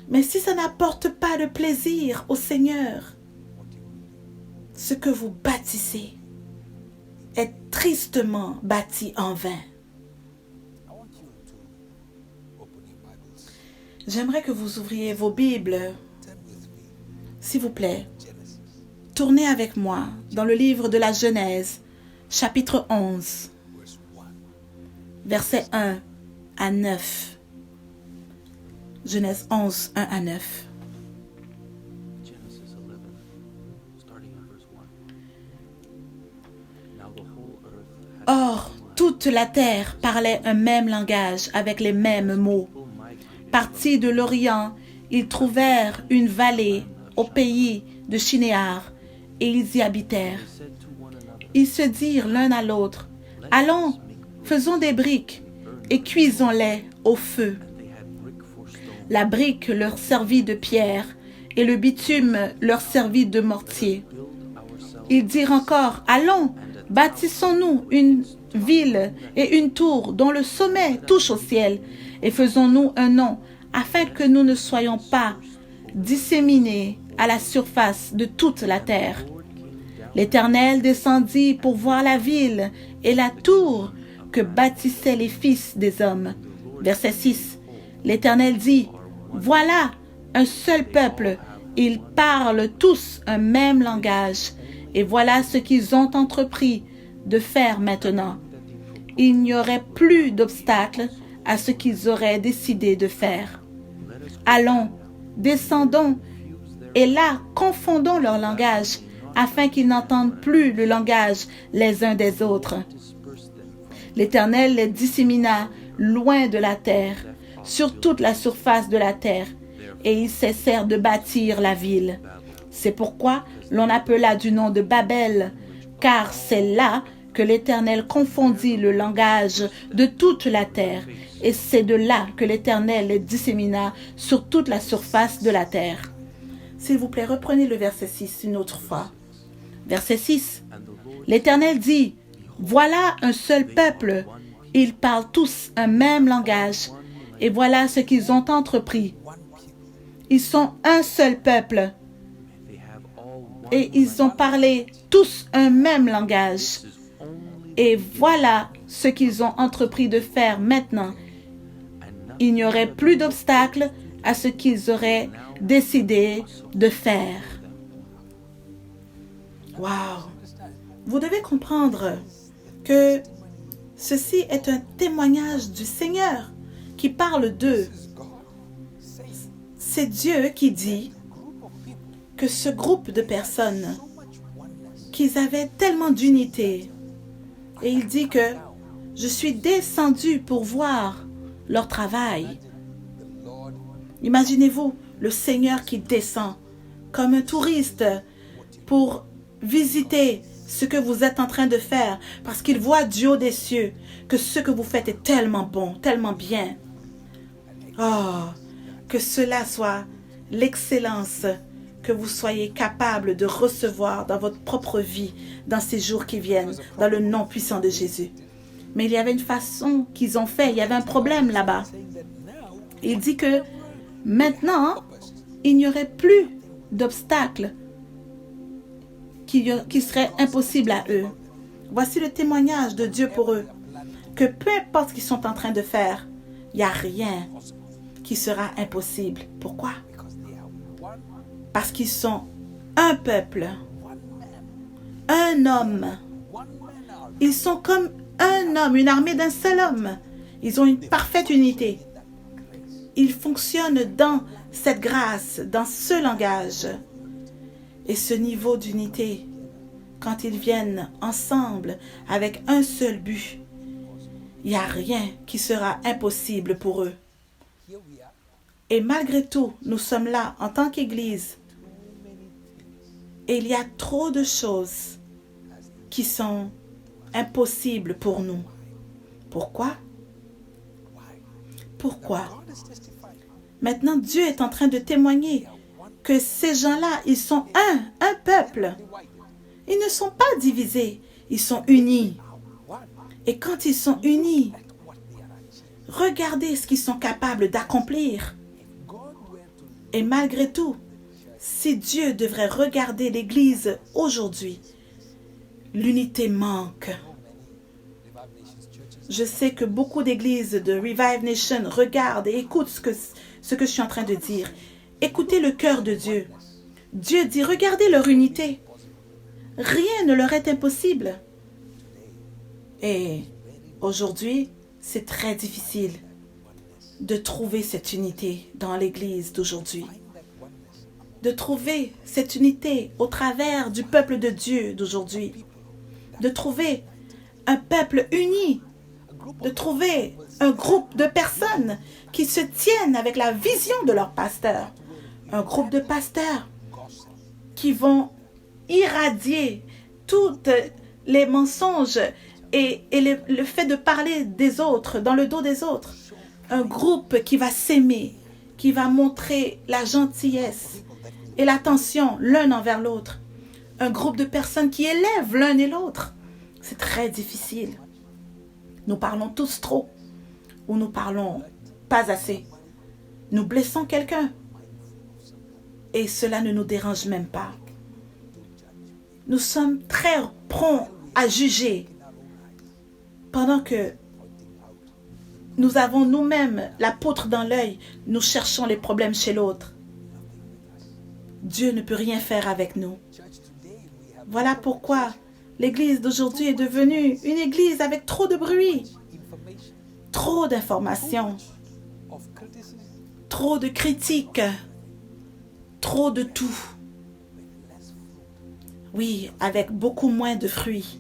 Mais si ça n'apporte pas de plaisir au Seigneur, ce que vous bâtissez est tristement bâti en vain. J'aimerais que vous ouvriez vos Bibles, s'il vous plaît. Tournez avec moi dans le livre de la Genèse, chapitre 11, versets 1 à 9. Genèse 11, 1 à 9. Genesis 11, starting at verse 1. Now the whole earth had Or, toute la terre parlait un même langage avec les mêmes mots. Partis de l'Orient, ils trouvèrent une vallée au pays de Shinéar et ils y habitèrent. said to one another, Ils se dirent l'un à l'autre, « Allons, faisons des briques et cuisons-les au feu. » they had brick for stone, La brique leur servit de pierre et le bitume leur servit de mortier. build ourselves Ils dirent encore, « Allons, bâtissons-nous une ville et une tour dont le sommet touche au ciel, et faisons-nous un nom, afin que nous ne soyons pas disséminés à la surface de toute la terre. » L'Éternel descendit pour voir la ville et la tour que bâtissaient les fils des hommes. Verset 6. L'Éternel dit, « Voilà un seul peuple, ils parlent tous un même langage, et voilà ce qu'ils ont entrepris de faire maintenant. Il n'y aurait plus d'obstacle à ce qu'ils auraient décidé de faire. Allons, descendons, et là, confondons leur langage, afin qu'ils n'entendent plus le langage les uns des autres. » L'Éternel les dissémina loin de la terre, sur toute la surface de la terre, et ils cessèrent de bâtir la ville. C'est pourquoi l'on appela du nom de Babel, car c'est là que l'Éternel confondit le langage de toute la terre, et c'est de là que l'Éternel les dissémina sur toute la surface de la terre. S'il vous plaît, reprenez le verset 6 une autre fois. Verset 6. L'Éternel dit, « Voilà un seul peuple, ils parlent tous un même langage, et voilà ce qu'ils ont entrepris. Ils sont un seul peuple, they have all one et ils ont parlé tous un même langage. Et voilà ce qu'ils ont entrepris de faire maintenant. Il n'y aurait plus d'obstacle à ce qu'ils auraient décidé de faire. » Wow! Vous devez comprendre que ceci est un témoignage du Seigneur qui parle d'eux. C'est Dieu qui dit que ce groupe de personnes, qu'ils avaient tellement d'unité, et il dit que je suis descendu pour voir leur travail. Imaginez-vous le Seigneur qui descend comme un touriste pour visiter ce que vous êtes en train de faire, parce qu'il voit du haut des cieux que ce que vous faites est tellement bon, tellement bien. Oh, que cela soit l'excellence que vous soyez capable de recevoir dans votre propre vie, dans ces jours qui viennent, dans le nom puissant de Jésus. Mais il y avait une façon qu'ils ont fait, il y avait un problème là-bas. Il dit que maintenant, il n'y aurait plus d'obstacles qui seraient impossibles à eux. Voici le témoignage de Dieu pour eux, que peu importe ce qu'ils sont en train de faire, il n'y a rien qui sera impossible. Pourquoi? Parce qu'ils sont un peuple, un homme. Ils sont comme un homme, une armée d'un seul homme. Ils ont une parfaite unité. Ils fonctionnent dans cette grâce, dans ce langage. Et ce niveau d'unité, quand ils viennent ensemble avec un seul but, il n'y a rien qui sera impossible pour eux. Et malgré tout, nous sommes là en tant qu'Église. Et il y a trop de choses qui sont impossibles pour nous. Pourquoi? Pourquoi? Maintenant, Dieu est en train de témoigner que ces gens-là, ils sont un peuple. Ils ne sont pas divisés, ils sont unis. Et quand ils sont unis, regardez ce qu'ils sont capables d'accomplir. Et malgré tout, si Dieu devrait regarder l'Église aujourd'hui, l'unité manque. Je sais que beaucoup d'églises de Revive Nation regardent et écoutent ce que je suis en train de dire. Écoutez le cœur de Dieu. Dieu dit, regardez leur unité. Rien ne leur est impossible. Et aujourd'hui, c'est très difficile de trouver cette unité dans l'Église d'aujourd'hui. De trouver cette unité au travers du peuple de Dieu d'aujourd'hui. De trouver un peuple uni. De trouver un groupe de personnes qui se tiennent avec la vision de leur pasteur. Un groupe de pasteurs qui vont irradier tous les mensonges et le fait de parler des autres, dans le dos des autres. Un groupe qui va s'aimer, qui va montrer la gentillesse et l'attention l'un envers l'autre. Un groupe de personnes qui élèvent l'un et l'autre. C'est très difficile. Nous parlons tous trop ou nous parlons pas assez. Nous blessons quelqu'un et cela ne nous dérange même pas. Nous sommes très prompts à juger pendant que nous avons nous-mêmes la poutre dans l'œil, nous cherchons les problèmes chez l'autre. Dieu ne peut rien faire avec nous. Voilà pourquoi l'Église d'aujourd'hui est devenue une Église avec trop de bruit, trop d'informations, trop de critiques, trop de tout. Oui, avec beaucoup moins de fruits,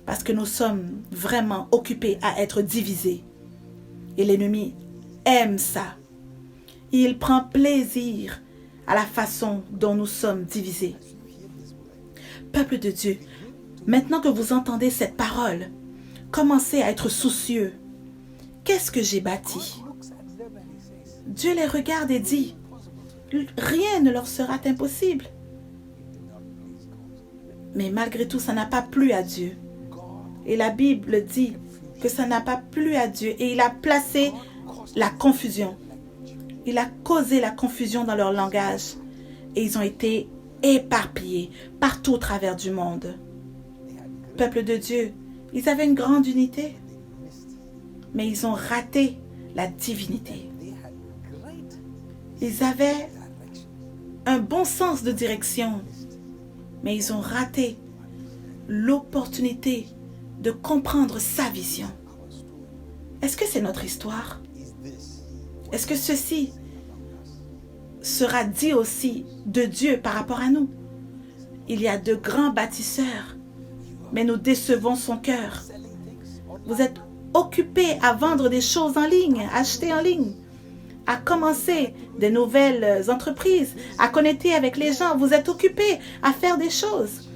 parce que nous sommes vraiment occupés à être divisés. Et l'ennemi aime ça. Il prend plaisir à la façon dont nous sommes divisés. Peuple de Dieu, maintenant que vous entendez cette parole, commencez à être soucieux. Qu'est-ce que j'ai bâti? Dieu les regarde et dit, rien ne leur sera impossible. Mais malgré tout, ça n'a pas plu à Dieu. Et la Bible dit que ça n'a pas plu à Dieu. Et il a placé la confusion. Il a causé la confusion dans leur langage. Et ils ont été éparpillés partout au travers du monde. Peuple de Dieu, ils avaient une grande unité. Mais ils ont raté la divinité. Ils avaient un bon sens de direction. Mais ils ont raté l'opportunité de comprendre sa vision. Est-ce que c'est notre histoire? Est-ce que ceci sera dit aussi de Dieu par rapport à nous? Il y a de grands bâtisseurs, mais nous décevons son cœur. Vous êtes occupés à vendre des choses en ligne, à acheter en ligne, à commencer des nouvelles entreprises, à connecter avec les gens. Vous êtes occupés à faire des choses,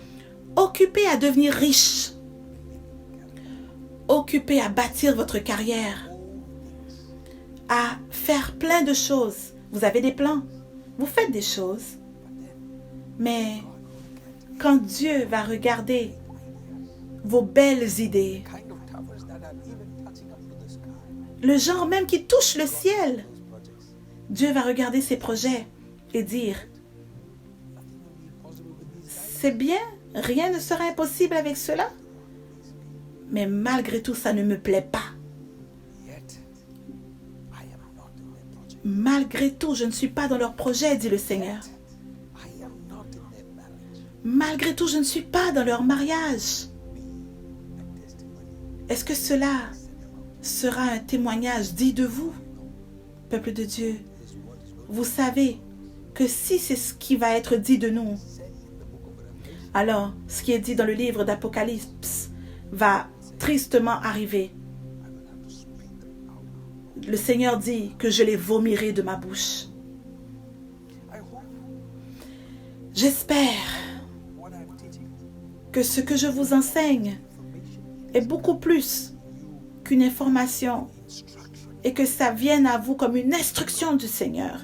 occupés à devenir riches, occupés à bâtir votre carrière, à faire plein de choses. Vous avez des plans, vous faites des choses. Mais quand Dieu va regarder vos belles idées, le genre même qui touche le ciel, Dieu va regarder ces projets et dire, c'est bien, rien ne sera impossible avec cela. Mais malgré tout, ça ne me plaît pas. Malgré tout, je ne suis pas dans leur projet, dit le Seigneur. Malgré tout, je ne suis pas dans leur mariage. Est-ce que cela sera un témoignage dit de vous, peuple de Dieu? Vous savez que si c'est ce qui va être dit de nous, alors ce qui est dit dans le livre d'Apocalypse va tristement arriver. Le Seigneur dit que je les vomirai de ma bouche. J'espère que ce que je vous enseigne est beaucoup plus qu'une information et que ça vienne à vous comme une instruction du Seigneur.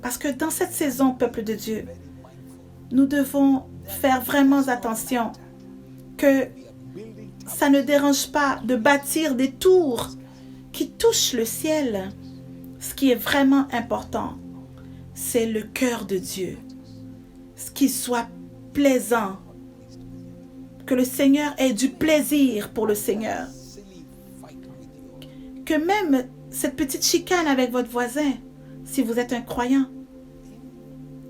Parce que dans cette saison, peuple de Dieu, nous devons faire vraiment attention que ça ne dérange pas de bâtir des tours qui touchent le ciel. Ce qui est vraiment important, c'est le cœur de Dieu. Qu'il soit plaisant. Que le Seigneur ait du plaisir pour le Seigneur. Que même cette petite chicane avec votre voisin, si vous êtes un croyant,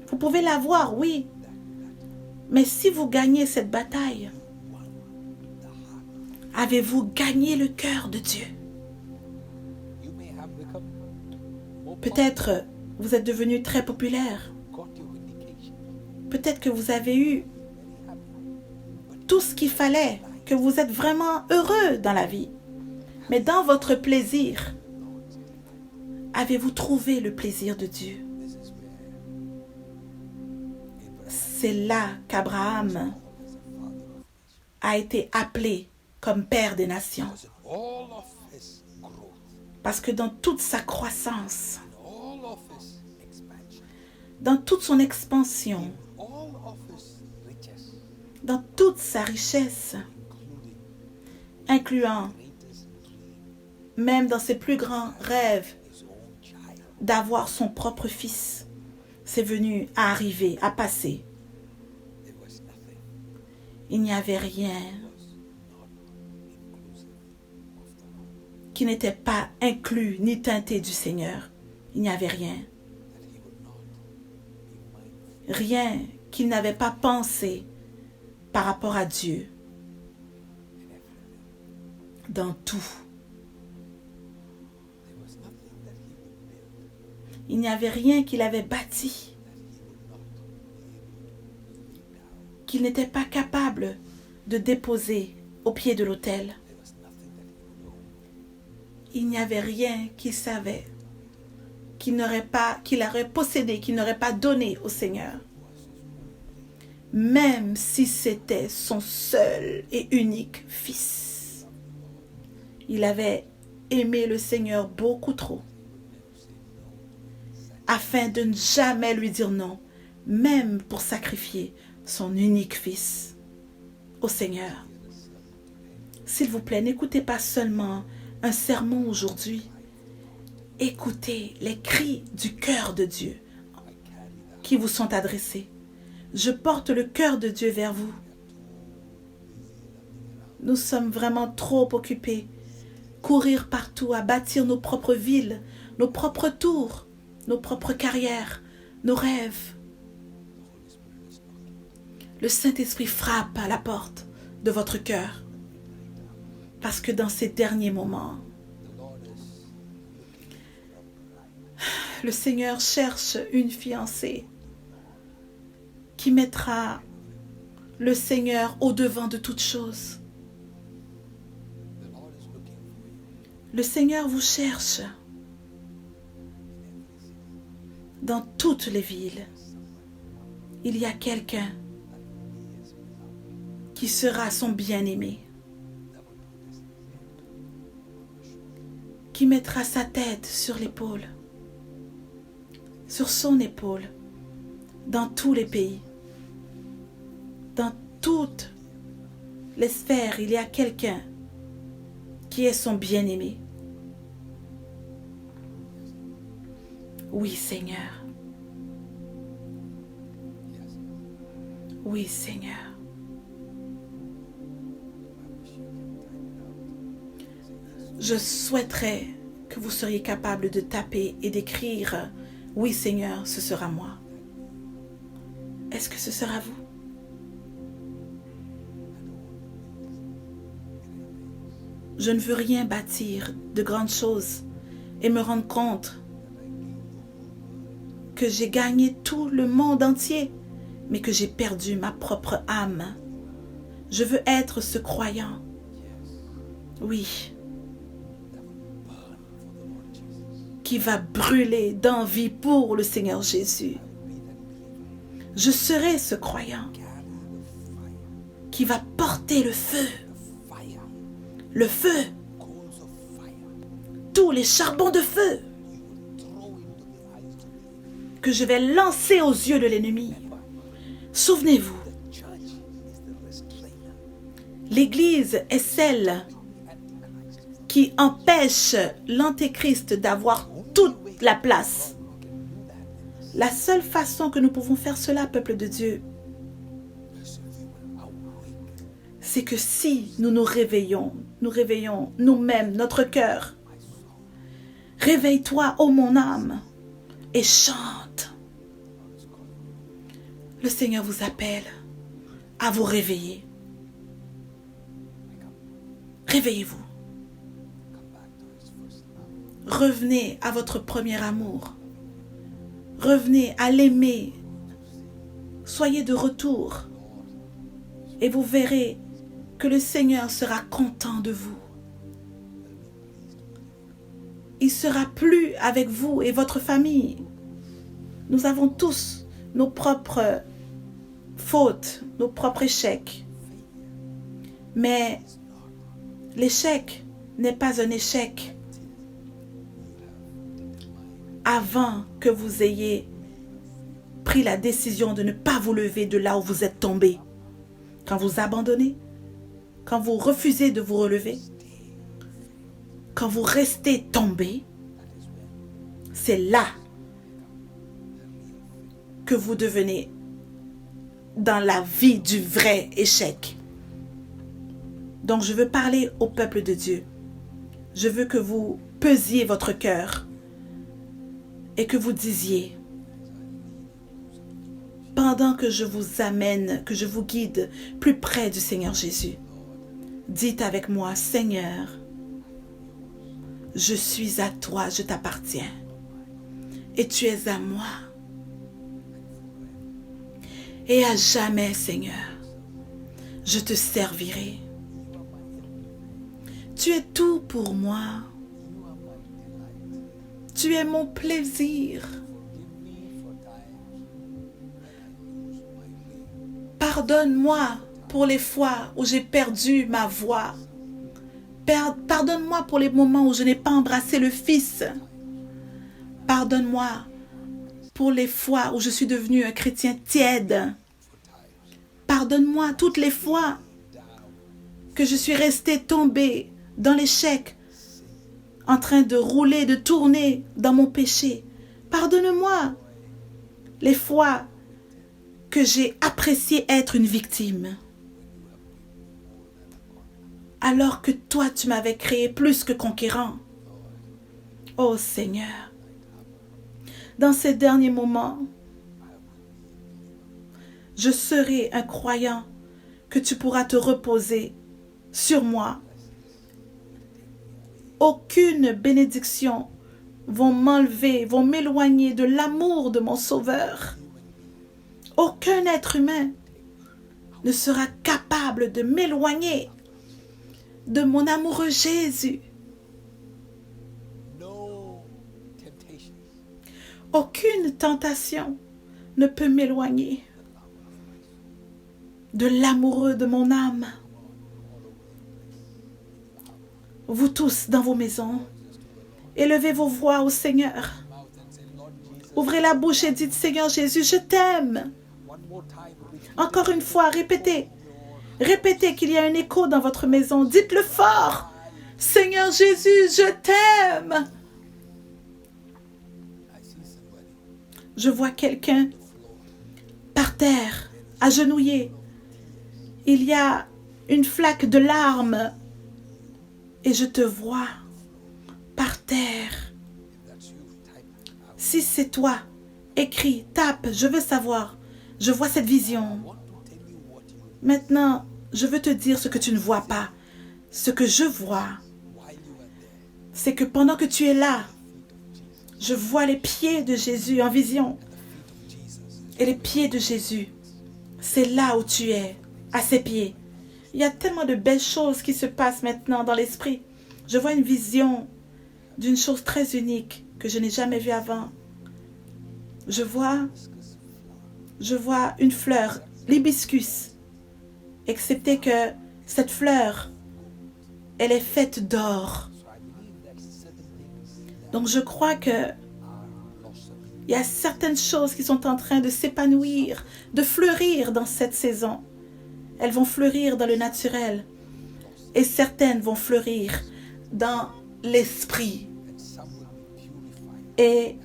vous pouvez l'avoir, oui. Mais si vous gagnez cette bataille, avez-vous gagné le cœur de Dieu? Peut-être vous êtes devenu très populaire. Peut-être que vous avez eu tout ce qu'il fallait, que vous êtes vraiment heureux dans la vie. Mais dans votre plaisir, avez-vous trouvé le plaisir de Dieu? C'est là qu'Abraham a été appelé comme père des nations. Parce que dans toute sa croissance, dans toute son expansion, dans toute sa richesse, incluant même dans ses plus grands rêves d'avoir son propre fils, c'est venu à arriver, à passer. Il n'y avait rien qui n'était pas inclus ni teinté du Seigneur. Il n'y avait rien. Rien qu'il n'avait pas pensé par rapport à Dieu. Dans tout. Il n'y avait rien qu'il avait bâti, qu'il n'était pas capable de déposer au pied de l'autel. Il n'y avait rien qu'il savait, qu'il aurait possédé, qu'il n'aurait pas donné au Seigneur. Même si c'était son seul et unique fils. Il avait aimé le Seigneur beaucoup trop, afin de ne jamais lui dire non, même pour sacrifier son unique fils au Seigneur. S'il vous plaît, n'écoutez pas seulement un sermon aujourd'hui. Écoutez les cris du cœur de Dieu qui vous sont adressés. Je porte le cœur de Dieu vers vous. Nous sommes vraiment trop occupés. Courir partout, à bâtir nos propres villes, nos propres tours, nos propres carrières, nos rêves. Le Saint-Esprit frappe à la porte de votre cœur. Parce que dans ces derniers moments, le Seigneur cherche une fiancée qui mettra le Seigneur au-devant de toutes choses. Le Seigneur vous cherche dans toutes les villes. Il y a quelqu'un qui sera son bien-aimé, qui mettra sa tête sur l'épaule, sur son épaule, dans tous les pays, dans toutes les sphères, il y a quelqu'un qui est son bien-aimé. Oui, Seigneur. Oui, Seigneur. Je souhaiterais que vous seriez capable de taper et d'écrire « Oui, Seigneur, ce sera moi ». Est-ce que ce sera vous? Je ne veux rien bâtir de grandes choses et me rendre compte que j'ai gagné tout le monde entier, mais que j'ai perdu ma propre âme. Je veux être ce croyant. Oui. Qui va brûler d'envie pour le Seigneur Jésus. Je serai ce croyant qui va porter le feu. Le feu. Tous les charbons de feu que je vais lancer aux yeux de l'ennemi. Souvenez-vous, l'Église est celle qui empêche l'Antéchrist d'avoir toute la place. La seule façon que nous pouvons faire cela, peuple de Dieu, c'est que si nous nous réveillons nous-mêmes, notre cœur. Réveille-toi, ô mon âme, et chante. Le Seigneur vous appelle à vous réveiller. Réveillez-vous. Revenez à votre premier amour. Revenez à l'aimer. Soyez de retour. Et vous verrez que le Seigneur sera content de vous. Il sera plus avec vous et votre famille. Nous avons tous nos propres fautes, nos propres échecs. Mais l'échec n'est pas un échec avant que vous ayez pris la décision de ne pas vous lever de là où vous êtes tombé. Quand vous abandonnez, quand vous refusez de vous relever, quand vous restez tombé, c'est là que vous devenez dans la vie du vrai échec. Donc je veux parler au peuple de Dieu. Je veux que vous pesiez votre cœur et que vous disiez, pendant que je vous amène, que je vous guide plus près du Seigneur Jésus, dites avec moi, Seigneur, je suis à toi, je t'appartiens. Et tu es à moi. Et à jamais, Seigneur, je te servirai. Tu es tout pour moi. Tu es mon plaisir. Pardonne-moi pour les fois où j'ai perdu ma voix. Pardonne-moi pour les moments où je n'ai pas embrassé le Fils. Pardonne-moi pour les fois où je suis devenu un chrétien tiède. Pardonne-moi toutes les fois que je suis resté tombé dans l'échec, en train de rouler, de tourner dans mon péché. Pardonne-moi les fois que j'ai apprécié être une victime. Alors que toi, tu m'avais créé plus que conquérant. Oh Seigneur, dans ces derniers moments, je serai un croyant que tu pourras te reposer sur moi. Aucune bénédiction vont m'enlever, vont m'éloigner de l'amour de mon Sauveur. Aucun être humain ne sera capable de m'éloigner de mon amoureux Jésus. Aucune tentation ne peut m'éloigner de l'amoureux de mon âme. Vous tous dans vos maisons, élevez vos voix au Seigneur. Ouvrez la bouche et dites, Seigneur Jésus, je t'aime. Encore une fois, répétez. Répétez qu'il y a un écho dans votre maison. Dites-le fort. Seigneur Jésus, je t'aime. Je vois quelqu'un par terre, agenouillé. Il y a une flaque de larmes et je te vois par terre. Si c'est toi, écris, tape, je veux savoir. Je vois cette vision. Maintenant, je veux te dire ce que tu ne vois pas. Ce que je vois, c'est que pendant que tu es là, je vois les pieds de Jésus en vision. Et les pieds de Jésus, c'est là où tu es, à ses pieds. Il y a tellement de belles choses qui se passent maintenant dans l'esprit. Je vois une vision d'une chose très unique que je n'ai jamais vue avant. Je vois une fleur, l'hibiscus, excepté que cette fleur, elle est faite d'or. Donc je crois que il y a certaines choses qui sont en train de s'épanouir, de fleurir dans cette saison. Elles vont fleurir dans le naturel et certaines vont fleurir dans l'esprit. Et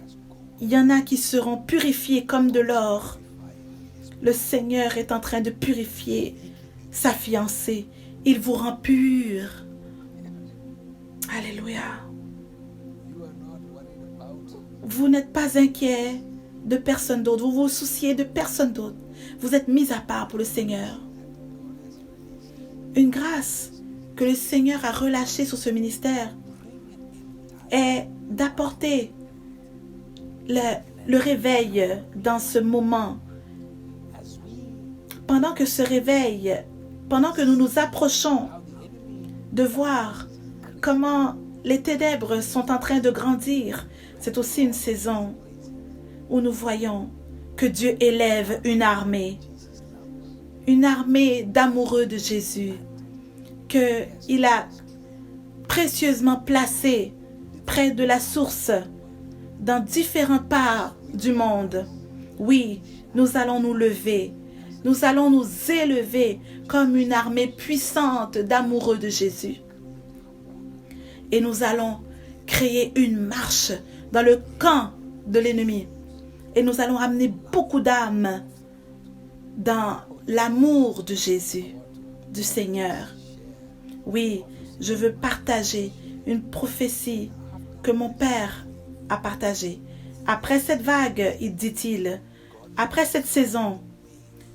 il y en a qui seront purifiés comme de l'or. Le Seigneur est en train de purifier sa fiancée. Il vous rend pur. Alléluia. Vous n'êtes pas inquiet de personne d'autre. Vous vous souciez de personne d'autre. Vous êtes mis à part pour le Seigneur. Une grâce que le Seigneur a relâchée sur ce ministère est d'apporter le réveil dans ce moment. Pendant que ce réveil, pendant que nous nous approchons de voir comment les ténèbres sont en train de grandir, c'est aussi une saison où nous voyons que Dieu élève une armée d'amoureux de Jésus, qu'il a précieusement placé près de la source dans différentes parts du monde. Oui, nous allons nous lever, nous allons nous élever comme une armée puissante d'amoureux de Jésus. Et nous allons créer une marche dans le camp de l'ennemi. Et nous allons amener beaucoup d'âmes dans l'amour de Jésus, du Seigneur. Oui, je veux partager une prophétie que mon Père a partagée. Après cette vague, dit-il, après cette saison,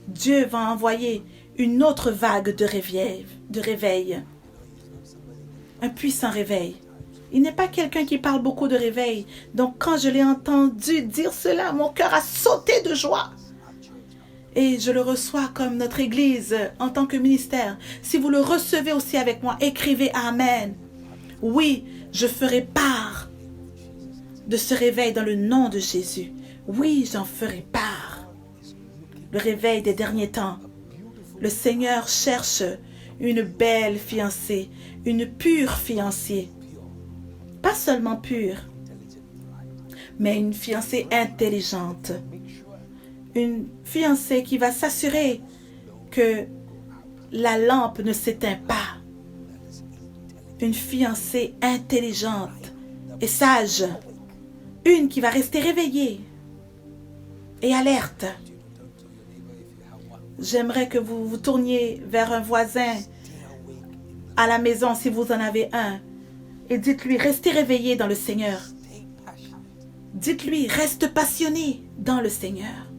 Dieu va envoyer une autre vague de réveil. Un puissant réveil. Il n'est pas quelqu'un qui parle beaucoup de réveil. Donc quand je l'ai entendu dire cela, mon cœur a sauté de joie. Et je le reçois comme notre Église en tant que ministère. Si vous le recevez aussi avec moi, écrivez Amen. Oui, je ferai part de ce réveil dans le nom de Jésus. Oui, j'en ferai part. Le réveil des derniers temps. Le Seigneur cherche une belle fiancée, une pure fiancée. Pas seulement pure, mais une fiancée intelligente. Une fiancée qui va s'assurer que la lampe ne s'éteint pas. Une fiancée intelligente et sage. Une qui va rester réveillée et alerte. J'aimerais que vous vous tourniez vers un voisin à la maison si vous en avez un et dites-lui, restez réveillé dans le Seigneur. Dites-lui, reste passionné dans le Seigneur.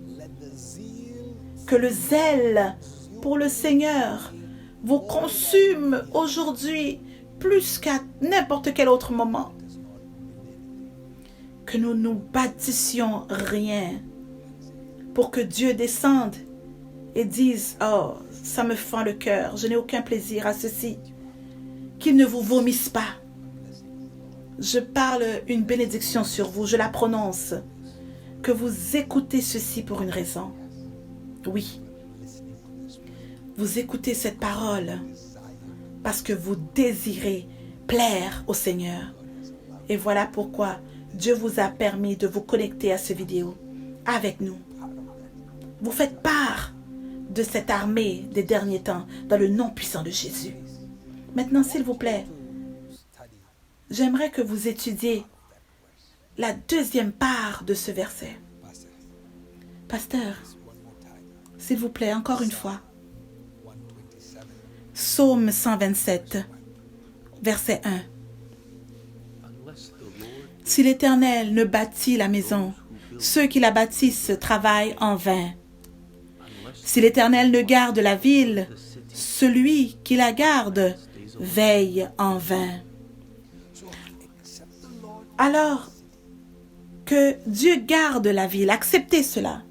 Que le zèle pour le Seigneur vous consume aujourd'hui plus qu'à n'importe quel autre moment. Que nous ne bâtissions rien pour que Dieu descende et dise, oh, ça me fend le cœur, je n'ai aucun plaisir à ceci. Qu'il ne vous vomisse pas. Je parle une bénédiction sur vous, je la prononce. Que vous écoutez ceci pour une raison. Oui. Vous écoutez cette parole parce que vous désirez plaire au Seigneur. Et voilà pourquoi Dieu vous a permis de vous connecter à cette vidéo avec nous. Vous faites part de cette armée des derniers temps dans le nom puissant de Jésus. Maintenant, s'il vous plaît, j'aimerais que vous étudiez la deuxième part de ce verset. Pasteur, s'il vous plaît, encore une fois. Psaume 127, verset 1. Si l'Éternel ne bâtit la maison, ceux qui la bâtissent travaillent en vain. Si l'Éternel ne garde la ville, celui qui la garde veille en vain. Alors que Dieu garde la ville, acceptez cela.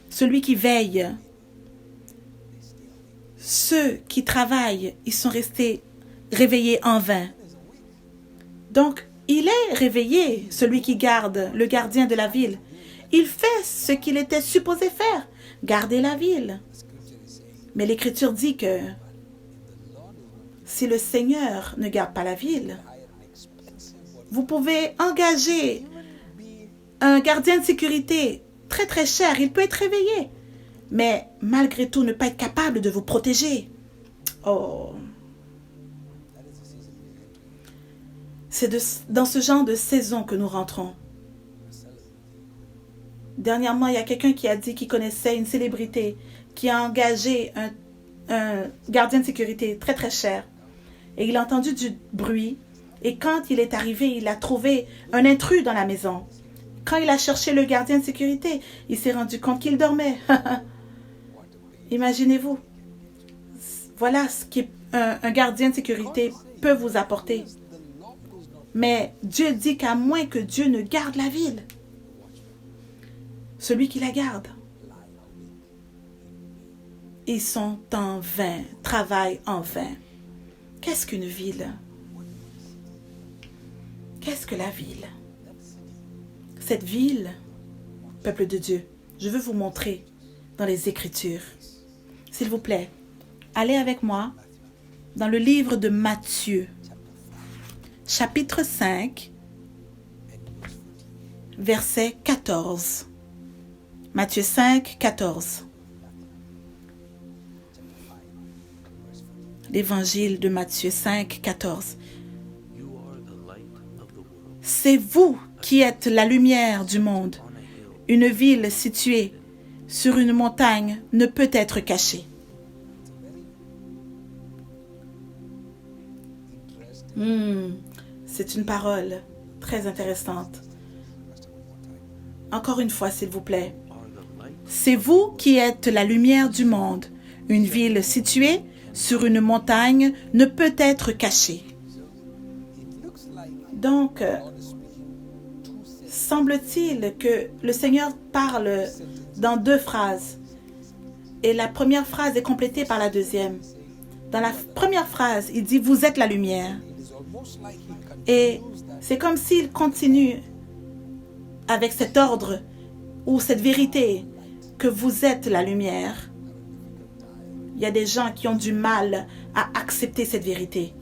Celui qui veille, ceux qui travaillent, ils sont restés réveillés en vain. Donc, il est réveillé, celui qui garde, le gardien de la ville. Il fait ce qu'il était supposé faire, garder la ville. Mais l'Écriture dit que si le Seigneur ne garde pas la ville, vous pouvez engager un gardien de sécurité très très cher, il peut être réveillé, mais malgré tout ne pas être capable de vous protéger. Oh, c'est dans ce genre de saison que nous rentrons. Dernièrement, il y a quelqu'un qui a dit qu'il connaissait une célébrité qui a engagé un gardien de sécurité très très cher. Et il a entendu du bruit. Et quand il est arrivé, il a trouvé un intrus dans la maison. Quand il a cherché le gardien de sécurité, il s'est rendu compte qu'il dormait. Imaginez-vous. Voilà ce qu'un gardien de sécurité peut vous apporter. Mais Dieu dit qu'à moins que Dieu ne garde la ville, celui qui la garde, ils sont en vain, travaillent en vain. Qu'est-ce qu'une ville? Qu'est-ce que la ville? Cette ville, peuple de Dieu, je veux vous montrer dans les Écritures. S'il vous plaît, allez avec moi dans le livre de Matthieu, chapitre 5, verset 14. Matthieu 5, 14. L'évangile de Matthieu 5, 14. C'est vous qui êtes la lumière du monde. Une ville située sur une montagne ne peut être cachée. C'est une parole très intéressante. Encore une fois, s'il vous plaît. C'est vous qui êtes la lumière du monde. Une ville située sur une montagne ne peut être cachée. Donc, semble-t-il que le Seigneur parle dans deux phrases. Et la première phrase est complétée par la deuxième. Dans la première phrase, il dit « Vous êtes la lumière ». Et c'est comme s'il continue avec cet ordre ou cette vérité que vous êtes la lumière. Il y a des gens qui ont du mal à accepter cette vérité.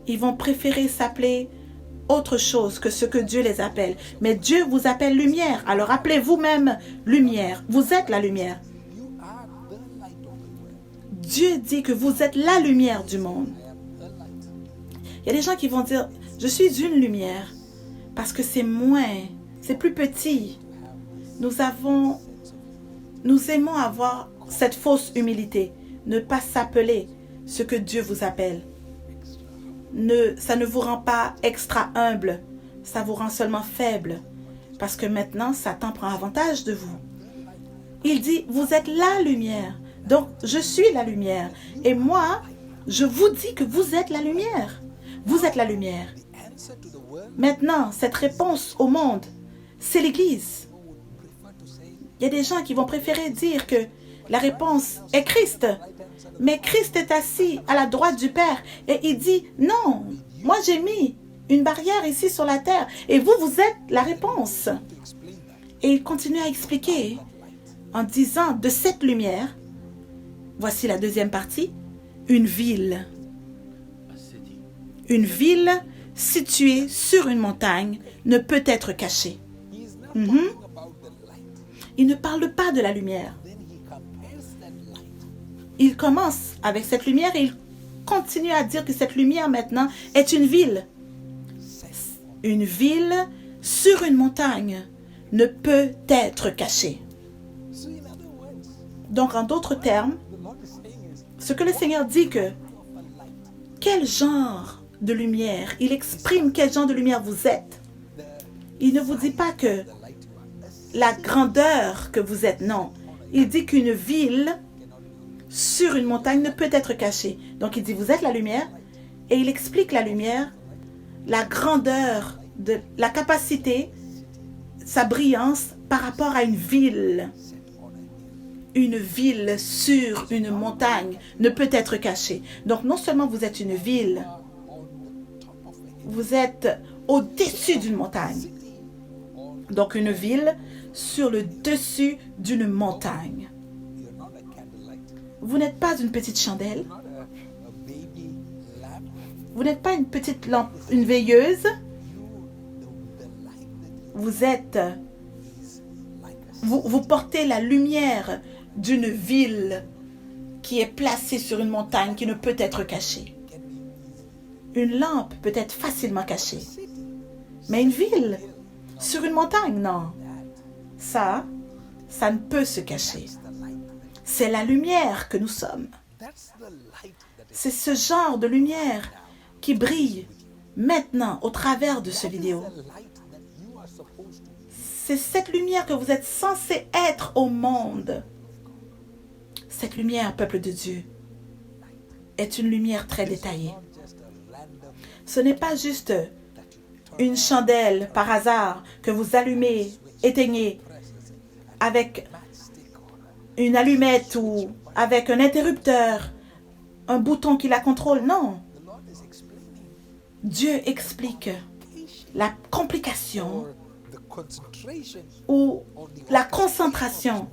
Ils vont préférer s'appeler autre chose que ce que Dieu les appelle. Mais Dieu vous appelle lumière. Alors appelez vous-même lumière. Vous êtes la lumière. Dieu dit que vous êtes la lumière du monde. Il y a des gens qui vont dire, je suis une lumière parce que c'est moins, c'est plus petit. Nous aimons avoir cette fausse humilité. Ne pas s'appeler ce que Dieu vous appelle. Ça ne vous rend pas extra humble. Ça vous rend seulement faible. Parce que maintenant, Satan prend avantage de vous. Il dit, vous êtes la lumière. Donc, je suis la lumière. Et moi, je vous dis que vous êtes la lumière. Vous êtes la lumière. Maintenant, cette réponse au monde, c'est l'Église. Il y a des gens qui vont préférer dire que la réponse est Christ. Mais Christ est assis à la droite du Père et il dit, non, moi j'ai mis une barrière ici sur la terre et vous, vous êtes la réponse. Et il continue à expliquer en disant, de cette lumière, voici la deuxième partie, une ville. Une ville située sur une montagne ne peut être cachée. Il ne parle pas de la lumière. Il commence avec cette lumière et il continue à dire que cette lumière maintenant est une ville. Une ville sur une montagne ne peut être cachée. Donc, en d'autres termes, ce que le Seigneur dit que quel genre de lumière, il exprime quel genre de lumière vous êtes. Il ne vous dit pas que la grandeur que vous êtes, non. Il dit qu'une ville sur une montagne ne peut être cachée. Donc il dit, vous êtes la lumière, et il explique la lumière, la grandeur, la capacité, sa brillance par rapport à une ville. Une ville sur une montagne ne peut être cachée. Donc non seulement vous êtes une ville, vous êtes au-dessus d'une montagne. Donc une ville sur le dessus d'une montagne. Vous n'êtes pas une petite chandelle. Vous n'êtes pas une petite lampe, une veilleuse. Vous êtes... Vous portez la lumière d'une ville qui est placée sur une montagne qui ne peut être cachée. Une lampe peut être facilement cachée. Mais une ville sur une montagne, non. Ça, Ça ne peut se cacher. C'est la lumière que nous sommes. C'est ce genre de lumière qui brille maintenant au travers de ce vidéo. C'est cette lumière que vous êtes censé être au monde. Cette lumière, peuple de Dieu, est une lumière très détaillée. Ce n'est pas juste une chandelle par hasard que vous allumez, éteignez avec une allumette ou avec un interrupteur, un bouton qui la contrôle. Non. Dieu explique la complication ou la concentration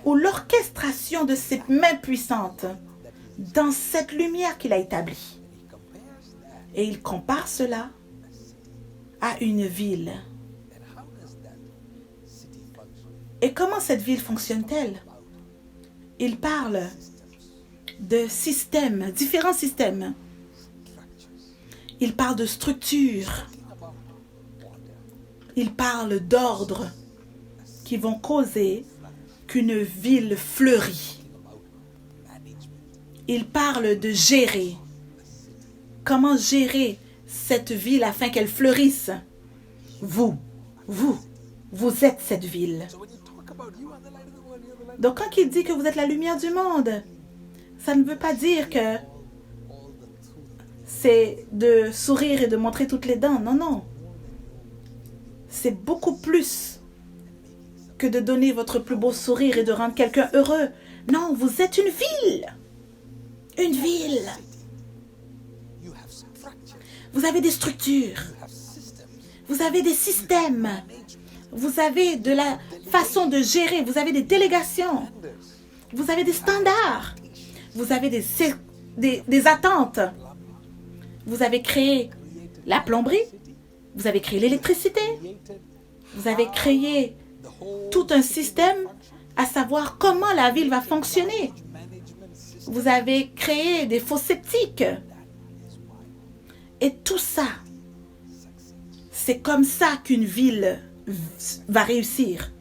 ou l'orchestration de ses mains puissantes dans cette lumière qu'il a établie. Et il compare cela à une ville. Et comment cette ville fonctionne-t-elle? Il parle de systèmes, différents systèmes. Il parle de structures. Il parle d'ordre qui vont causer qu'une ville fleurit. Il parle de gérer. Comment gérer cette ville afin qu'elle fleurisse? Vous êtes cette ville. Donc quand il dit que vous êtes la lumière du monde, ça ne veut pas dire que c'est de sourire et de montrer toutes les dents. Non, non. C'est beaucoup plus que de donner votre plus beau sourire et de rendre quelqu'un heureux. Non, vous êtes une ville. Une ville. Vous avez des structures. Vous avez des systèmes. Vous avez de la façon de gérer. Vous avez des délégations. Vous avez des standards. Vous avez des attentes. Vous avez créé la plomberie. Vous avez créé l'électricité. Vous avez créé tout un système à savoir comment la ville va fonctionner. Vous avez créé des fosses septiques. Et tout ça, c'est comme ça qu'une ville va réussir.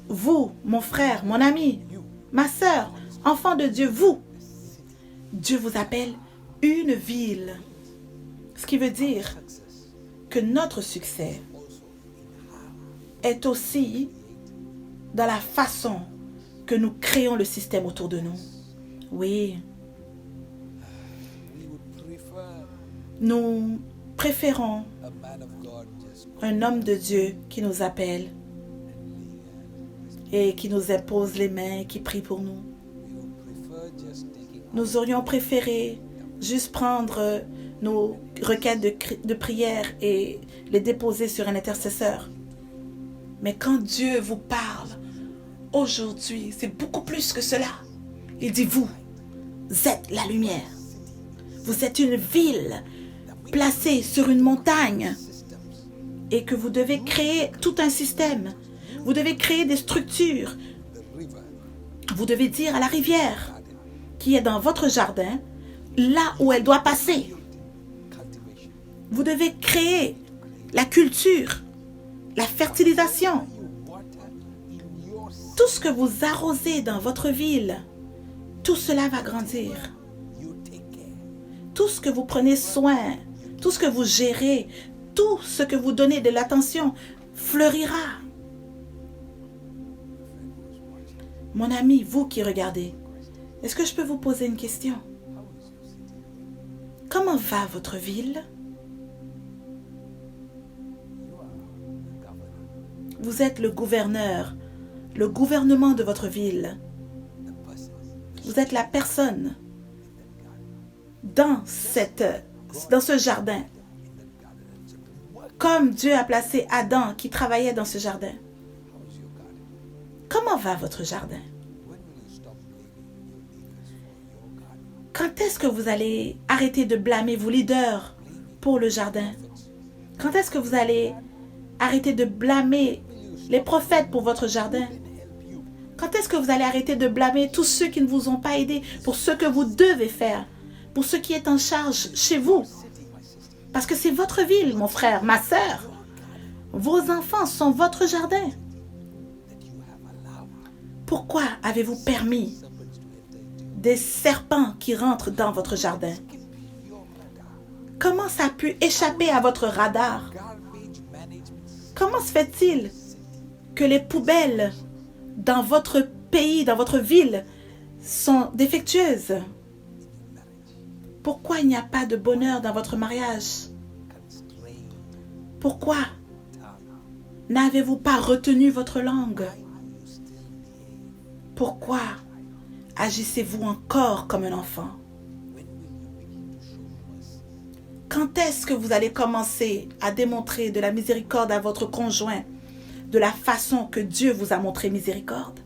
Vous, mon frère, mon ami, ma sœur, enfant de Dieu, Dieu vous appelle une ville. Ce qui veut dire que notre succès est aussi dans la façon que nous créons le système autour de nous. Oui. Nous préférons un homme de Dieu qui nous appelle et qui nous impose les mains et qui prie pour nous. Nous aurions préféré juste prendre nos requêtes de prière et les déposer sur un intercesseur. Mais quand Dieu vous parle aujourd'hui, c'est beaucoup plus que cela. Il dit, vous êtes la lumière. Vous êtes une ville placée sur une montagne et que vous devez créer tout un système. Vous devez créer des structures. Vous devez dire à la rivière qui est dans votre jardin, là où elle doit passer. Vous devez créer la culture, la fertilisation. Tout ce que vous arrosez dans votre ville, tout cela va grandir. Tout ce que vous prenez soin, tout ce que vous gérez, tout ce que vous donnez de l'attention fleurira. Mon ami, vous qui regardez, est-ce que je peux vous poser une question? Comment va votre ville? Vous êtes le gouverneur, le gouvernement de votre ville. Vous êtes la personne dans ce jardin. Comme Dieu a placé Adam qui travaillait dans ce jardin. Comment va votre jardin? Quand est-ce que vous allez arrêter de blâmer vos leaders pour le jardin? Quand est-ce que vous allez arrêter de blâmer les prophètes pour votre jardin? Quand est-ce que vous allez arrêter de blâmer tous ceux qui ne vous ont pas aidé pour ce que vous devez faire, pour ce qui est en charge chez vous? Parce que c'est votre ville, mon frère, ma sœur. Vos enfants sont votre jardin. Pourquoi avez-vous permis des serpents qui rentrent dans votre jardin? Comment ça a pu échapper à votre radar? Comment se fait-il que les poubelles dans votre pays, dans votre ville, sont défectueuses? Pourquoi il n'y a pas de bonheur dans votre mariage? Pourquoi n'avez-vous pas retenu votre langue? Pourquoi agissez-vous encore comme un enfant? Quand est-ce que vous allez commencer à démontrer de la miséricorde à votre conjoint de la façon que Dieu vous a montré miséricorde?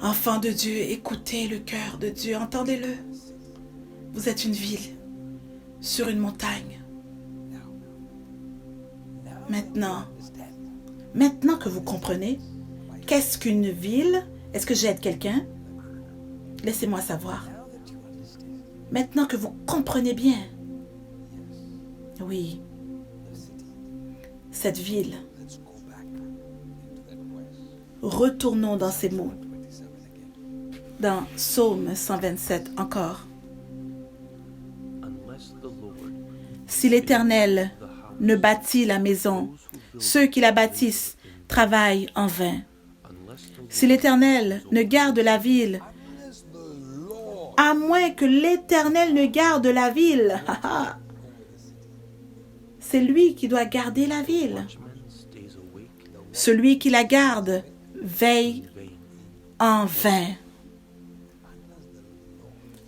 Enfants de Dieu, écoutez le cœur de Dieu, entendez-le. Vous êtes une ville sur une montagne. Maintenant que vous comprenez, qu'est-ce qu'une ville? Est-ce que j'aide quelqu'un? Laissez-moi savoir. Maintenant que vous comprenez bien, oui, cette ville, retournons dans ces mots. Dans Psaume 127 encore. Si l'Éternel ne bâtit la maison, ceux qui la bâtissent travaillent en vain. Si l'Éternel ne garde la ville, à moins que l'Éternel ne garde la ville, c'est lui qui doit garder la ville. Celui qui la garde veille en vain.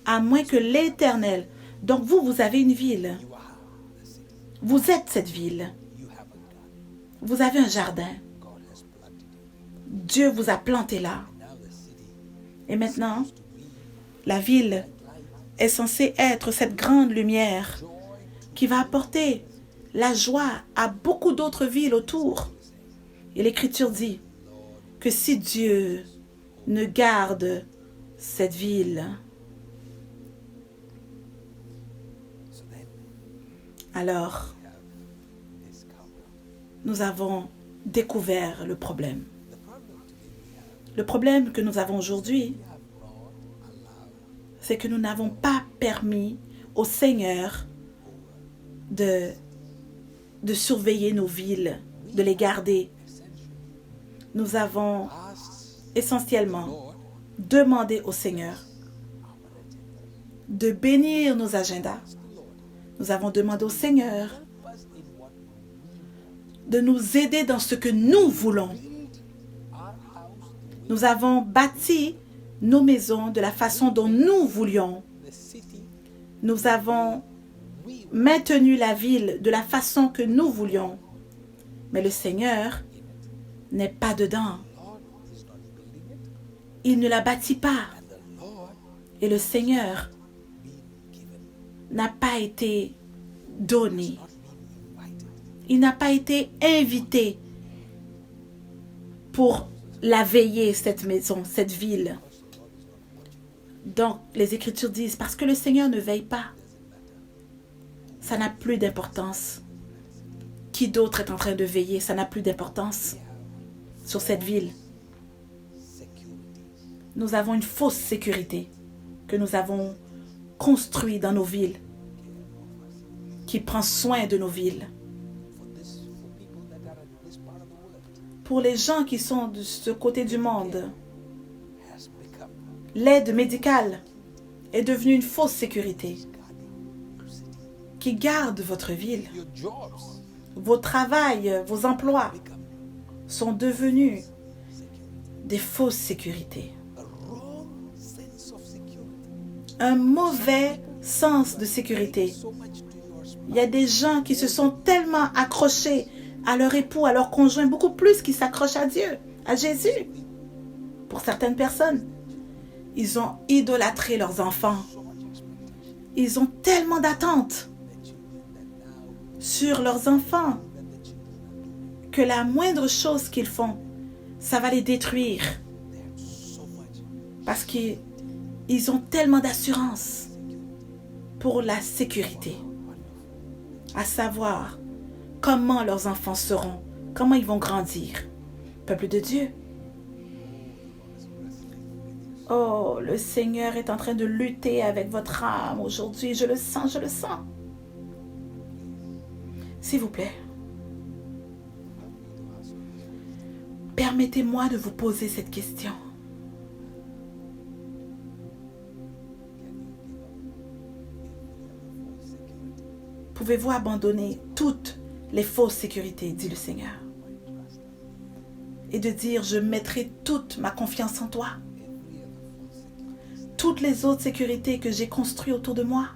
À moins que l'Éternel... Donc vous avez une ville. Vous êtes cette ville. Vous avez un jardin. Dieu vous a planté là. Et maintenant, la ville est censée être cette grande lumière qui va apporter la joie à beaucoup d'autres villes autour. Et l'Écriture dit que si Dieu ne garde cette ville, alors nous avons découvert le problème. Le problème que nous avons aujourd'hui, c'est que nous n'avons pas permis au Seigneur de surveiller nos villes, de les garder. Nous avons essentiellement demandé au Seigneur de bénir nos agendas. Nous avons demandé au Seigneur de nous aider dans ce que nous voulons. Nous avons bâti nos maisons de la façon dont nous voulions. Nous avons maintenu la ville de la façon que nous voulions. Mais le Seigneur n'est pas dedans. Il ne la bâtit pas. Et le Seigneur n'a pas été donné. Il n'a pas été invité pour la veiller, cette maison, cette ville. Donc, les Écritures disent, parce que le Seigneur ne veille pas, ça n'a plus d'importance. Qui d'autre est en train de veiller? Ça n'a plus d'importance sur cette ville. Nous avons une fausse sécurité que nous avons construite dans nos villes, qui prend soin de nos villes. Pour les gens qui sont de ce côté du monde, l'aide médicale est devenue une fausse sécurité qui garde votre ville. Vos travails, vos emplois sont devenus des fausses sécurités. Un mauvais sens de sécurité. Il y a des gens qui se sont tellement accrochés à leur époux, à leur conjoint, beaucoup plus qu'ils s'accrochent à Dieu, à Jésus. Pour certaines personnes, ils ont idolâtré leurs enfants. Ils ont tellement d'attentes sur leurs enfants que la moindre chose qu'ils font, ça va les détruire. Parce qu'ils ont tellement d'assurance pour la sécurité. À savoir comment leurs enfants seront, comment ils vont grandir, peuple de Dieu. Oh, le Seigneur est en train de lutter avec votre âme aujourd'hui. Je le sens, je le sens. S'il vous plaît, permettez-moi de vous poser cette question. Pouvez-vous abandonner toutes les fausses sécurités, dit le Seigneur, et de dire, je mettrai toute ma confiance en toi. Toutes les autres sécurités que j'ai construites autour de moi.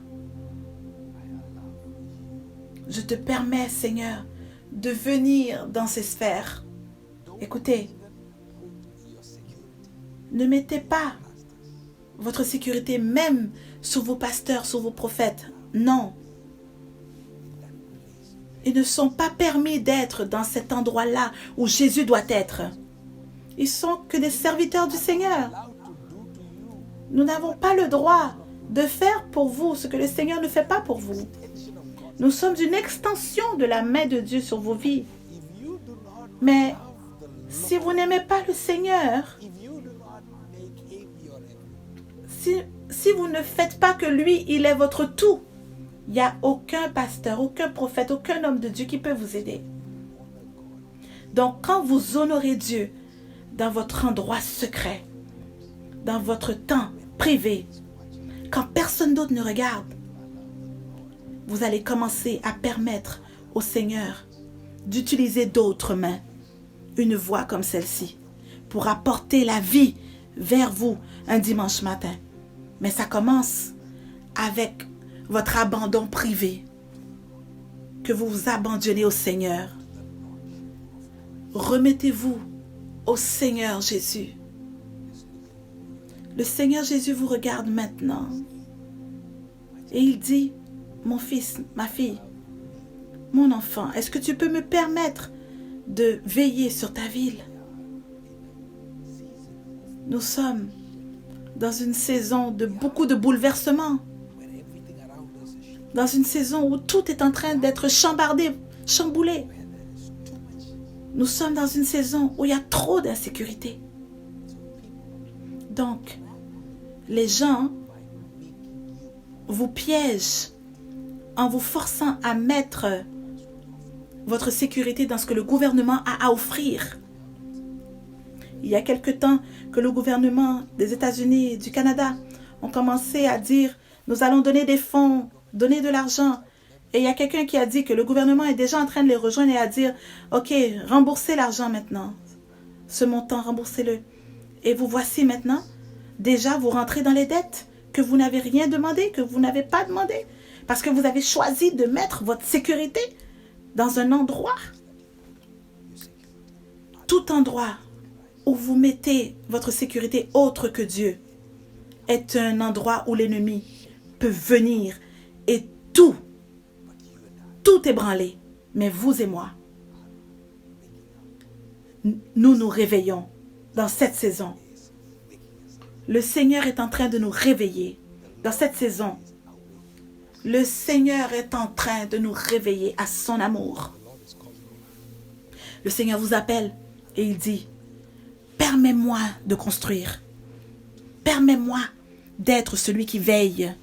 Je te permets, Seigneur, de venir dans ces sphères. Écoutez, ne mettez pas votre sécurité même sur vos pasteurs, sur vos prophètes. Non. Ils ne sont pas permis d'être dans cet endroit-là où Jésus doit être. Ils sont que des serviteurs du Seigneur. Nous n'avons pas le droit de faire pour vous ce que le Seigneur ne fait pas pour vous. Nous sommes une extension de la main de Dieu sur vos vies. Mais si vous n'aimez pas le Seigneur, si vous ne faites pas que lui, il est votre tout, il n'y a aucun pasteur, aucun prophète, aucun homme de Dieu qui peut vous aider. Donc, quand vous honorez Dieu dans votre endroit secret, dans votre temps privé, quand personne d'autre ne regarde, vous allez commencer à permettre au Seigneur d'utiliser d'autres mains, une voix comme celle-ci, pour apporter la vie vers vous un dimanche matin. Mais ça commence avec votre abandon privé, que vous vous abandonnez au Seigneur. Remettez-vous au Seigneur Jésus. Le Seigneur Jésus vous regarde maintenant et il dit, mon fils, ma fille, mon enfant, est-ce que tu peux me permettre de veiller sur ta ville? Nous sommes dans une saison de beaucoup de bouleversements, dans une saison où tout est en train d'être chambardé, chamboulé. Nous sommes dans une saison où il y a trop d'insécurité. Donc, les gens vous piègent en vous forçant à mettre votre sécurité dans ce que le gouvernement a à offrir. Il y a quelque temps que le gouvernement des États-Unis et du Canada ont commencé à dire « Nous allons donner des fonds, donner de l'argent ». Et il y a quelqu'un qui a dit que le gouvernement est déjà en train de les rejoindre et à dire « Ok, remboursez l'argent maintenant. Ce montant, remboursez-le. » Et vous voici maintenant, déjà vous rentrez dans les dettes que vous n'avez rien demandé, que vous n'avez pas demandé. Parce que vous avez choisi de mettre votre sécurité dans un endroit. Tout endroit où vous mettez votre sécurité autre que Dieu est un endroit où l'ennemi peut venir et tout ébranler. Mais vous et moi, nous nous réveillons dans cette saison. Le Seigneur est en train de nous réveiller dans cette saison. Le Seigneur est en train de nous réveiller à son amour. Le Seigneur vous appelle et il dit, permets-moi de construire. Permets-moi d'être celui qui veille.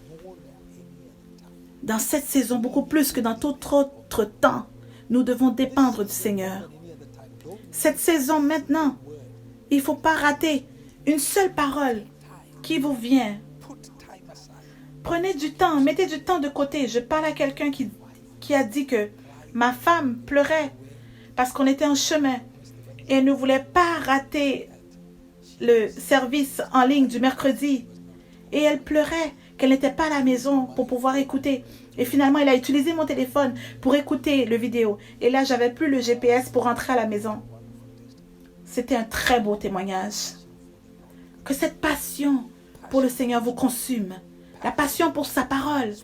Dans cette saison, beaucoup plus que dans tout autre temps, nous devons dépendre du Seigneur. Cette saison maintenant, il ne faut pas rater une seule parole qui vous vient. Prenez du temps, mettez du temps de côté. Je parle à quelqu'un qui a dit que ma femme pleurait parce qu'on était en chemin et elle ne voulait pas rater le service en ligne du mercredi. Et elle pleurait qu'elle n'était pas à la maison pour pouvoir écouter. Et finalement, elle a utilisé mon téléphone pour écouter le vidéo. Et là, j'avais plus le GPS pour rentrer à la maison. C'était un très beau témoignage. Que cette passion pour le Seigneur vous consume. La passion pour sa parole.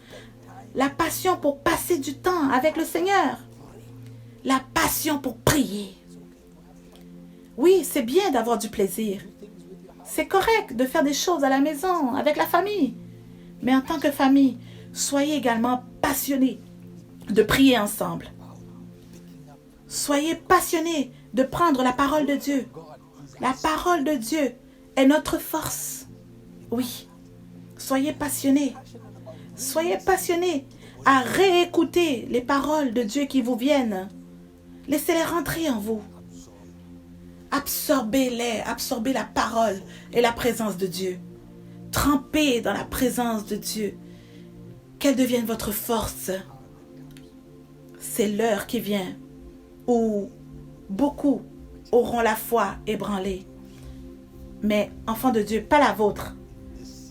La passion pour passer du temps avec le Seigneur. La passion pour prier. Oui, c'est bien d'avoir du plaisir. C'est correct de faire des choses à la maison, avec la famille. Mais en tant que famille, soyez également passionnés de prier ensemble. Soyez passionnés de prendre la parole de Dieu. La parole de Dieu est notre force. Oui, soyez passionnés. Soyez passionnés à réécouter les paroles de Dieu qui vous viennent. Laissez-les rentrer en vous. Absorbez-les, absorbez la parole et la présence de Dieu. Trempez dans la présence de Dieu. Qu'elle devienne votre force. C'est l'heure qui vient où beaucoup auront la foi ébranlée. Mais, enfants de Dieu, pas la vôtre.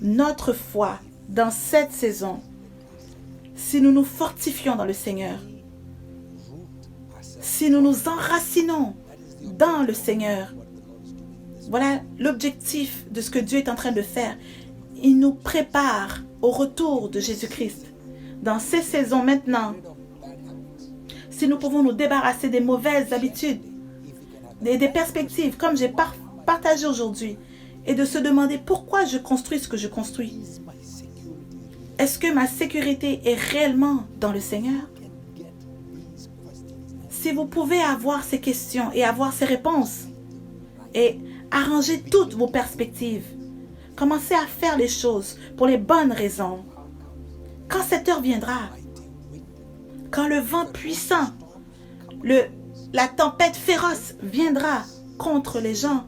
Notre foi dans cette saison, si nous nous fortifions dans le Seigneur, si nous nous enracinons dans le Seigneur, voilà l'objectif de ce que Dieu est en train de faire. Il nous prépare au retour de Jésus-Christ. Dans ces saisons maintenant, si nous pouvons nous débarrasser des mauvaises habitudes, des perspectives, comme j'ai partagé aujourd'hui, et de se demander pourquoi je construis ce que je construis. Est-ce que ma sécurité est réellement dans le Seigneur? Si vous pouvez avoir ces questions et avoir ces réponses, et arranger toutes vos perspectives, commencez à faire les choses pour les bonnes raisons. Quand cette heure viendra, quand le vent puissant, la tempête féroce viendra contre les gens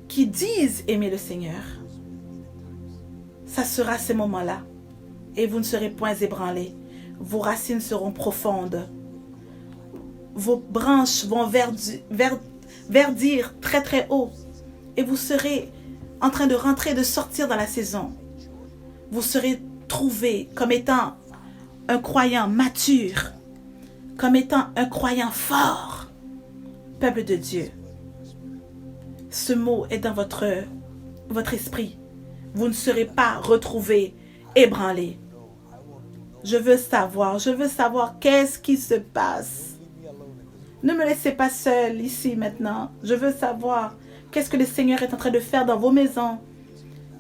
qui disent aimer le Seigneur, ça sera ces moments-là. Et vous ne serez point ébranlés. Vos racines seront profondes. Vos branches vont verdir très très haut. Et vous serez en train de rentrer, de sortir dans la saison. Vous serez trouvé comme étant un croyant mature, comme étant un croyant fort. Peuple de Dieu, ce mot est dans votre esprit. Vous ne serez pas retrouvés ébranlés. Je veux savoir qu'est-ce qui se passe. Ne me laissez pas seul ici maintenant. Je veux savoir qu'est-ce que le Seigneur est en train de faire dans vos maisons.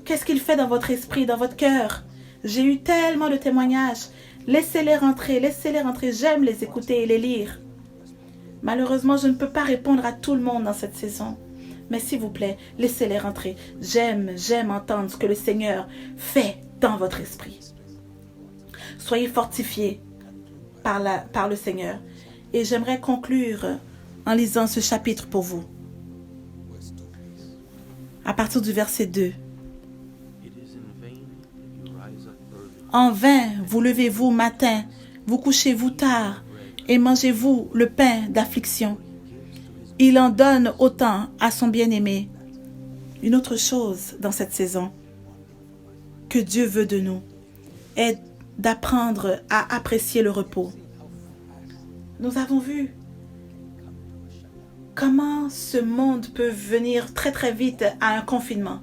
Qu'est-ce qu'il fait dans votre esprit, dans votre cœur. J'ai eu tellement de témoignages. Laissez-les rentrer, J'aime les écouter et les lire. Malheureusement, je ne peux pas répondre à tout le monde dans cette saison. Mais s'il vous plaît, laissez-les rentrer. J'aime entendre ce que le Seigneur fait dans votre esprit. Soyez fortifiés par le Seigneur. Et j'aimerais conclure en lisant ce chapitre pour vous. À partir du verset 2. En vain, vous levez-vous matin, vous couchez-vous tard, et mangez-vous le pain d'affliction. Il en donne autant à son bien-aimé. Une autre chose dans cette saison que Dieu veut de nous est d'apprendre à apprécier le repos. Nous avons vu comment ce monde peut venir très très vite à un confinement.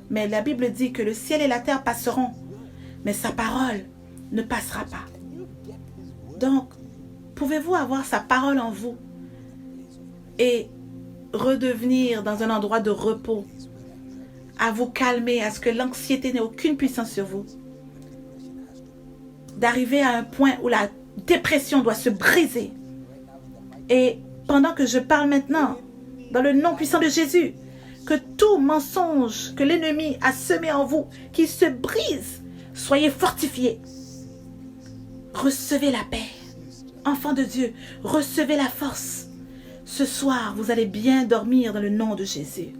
Mais la Bible dit que le ciel et la terre passeront, mais sa parole ne passera pas. Donc, pouvez-vous avoir sa parole en vous et redevenir dans un endroit de repos, à vous calmer, à ce que l'anxiété n'ait aucune puissance sur vous, d'arriver à un point où la dépression doit se briser. Et pendant que je parle maintenant, dans le nom puissant de Jésus, que tout mensonge que l'ennemi a semé en vous, qu'il se brise, soyez fortifiés. Recevez la paix. Enfants de Dieu, recevez la force. Ce soir, vous allez bien dormir dans le nom de Jésus.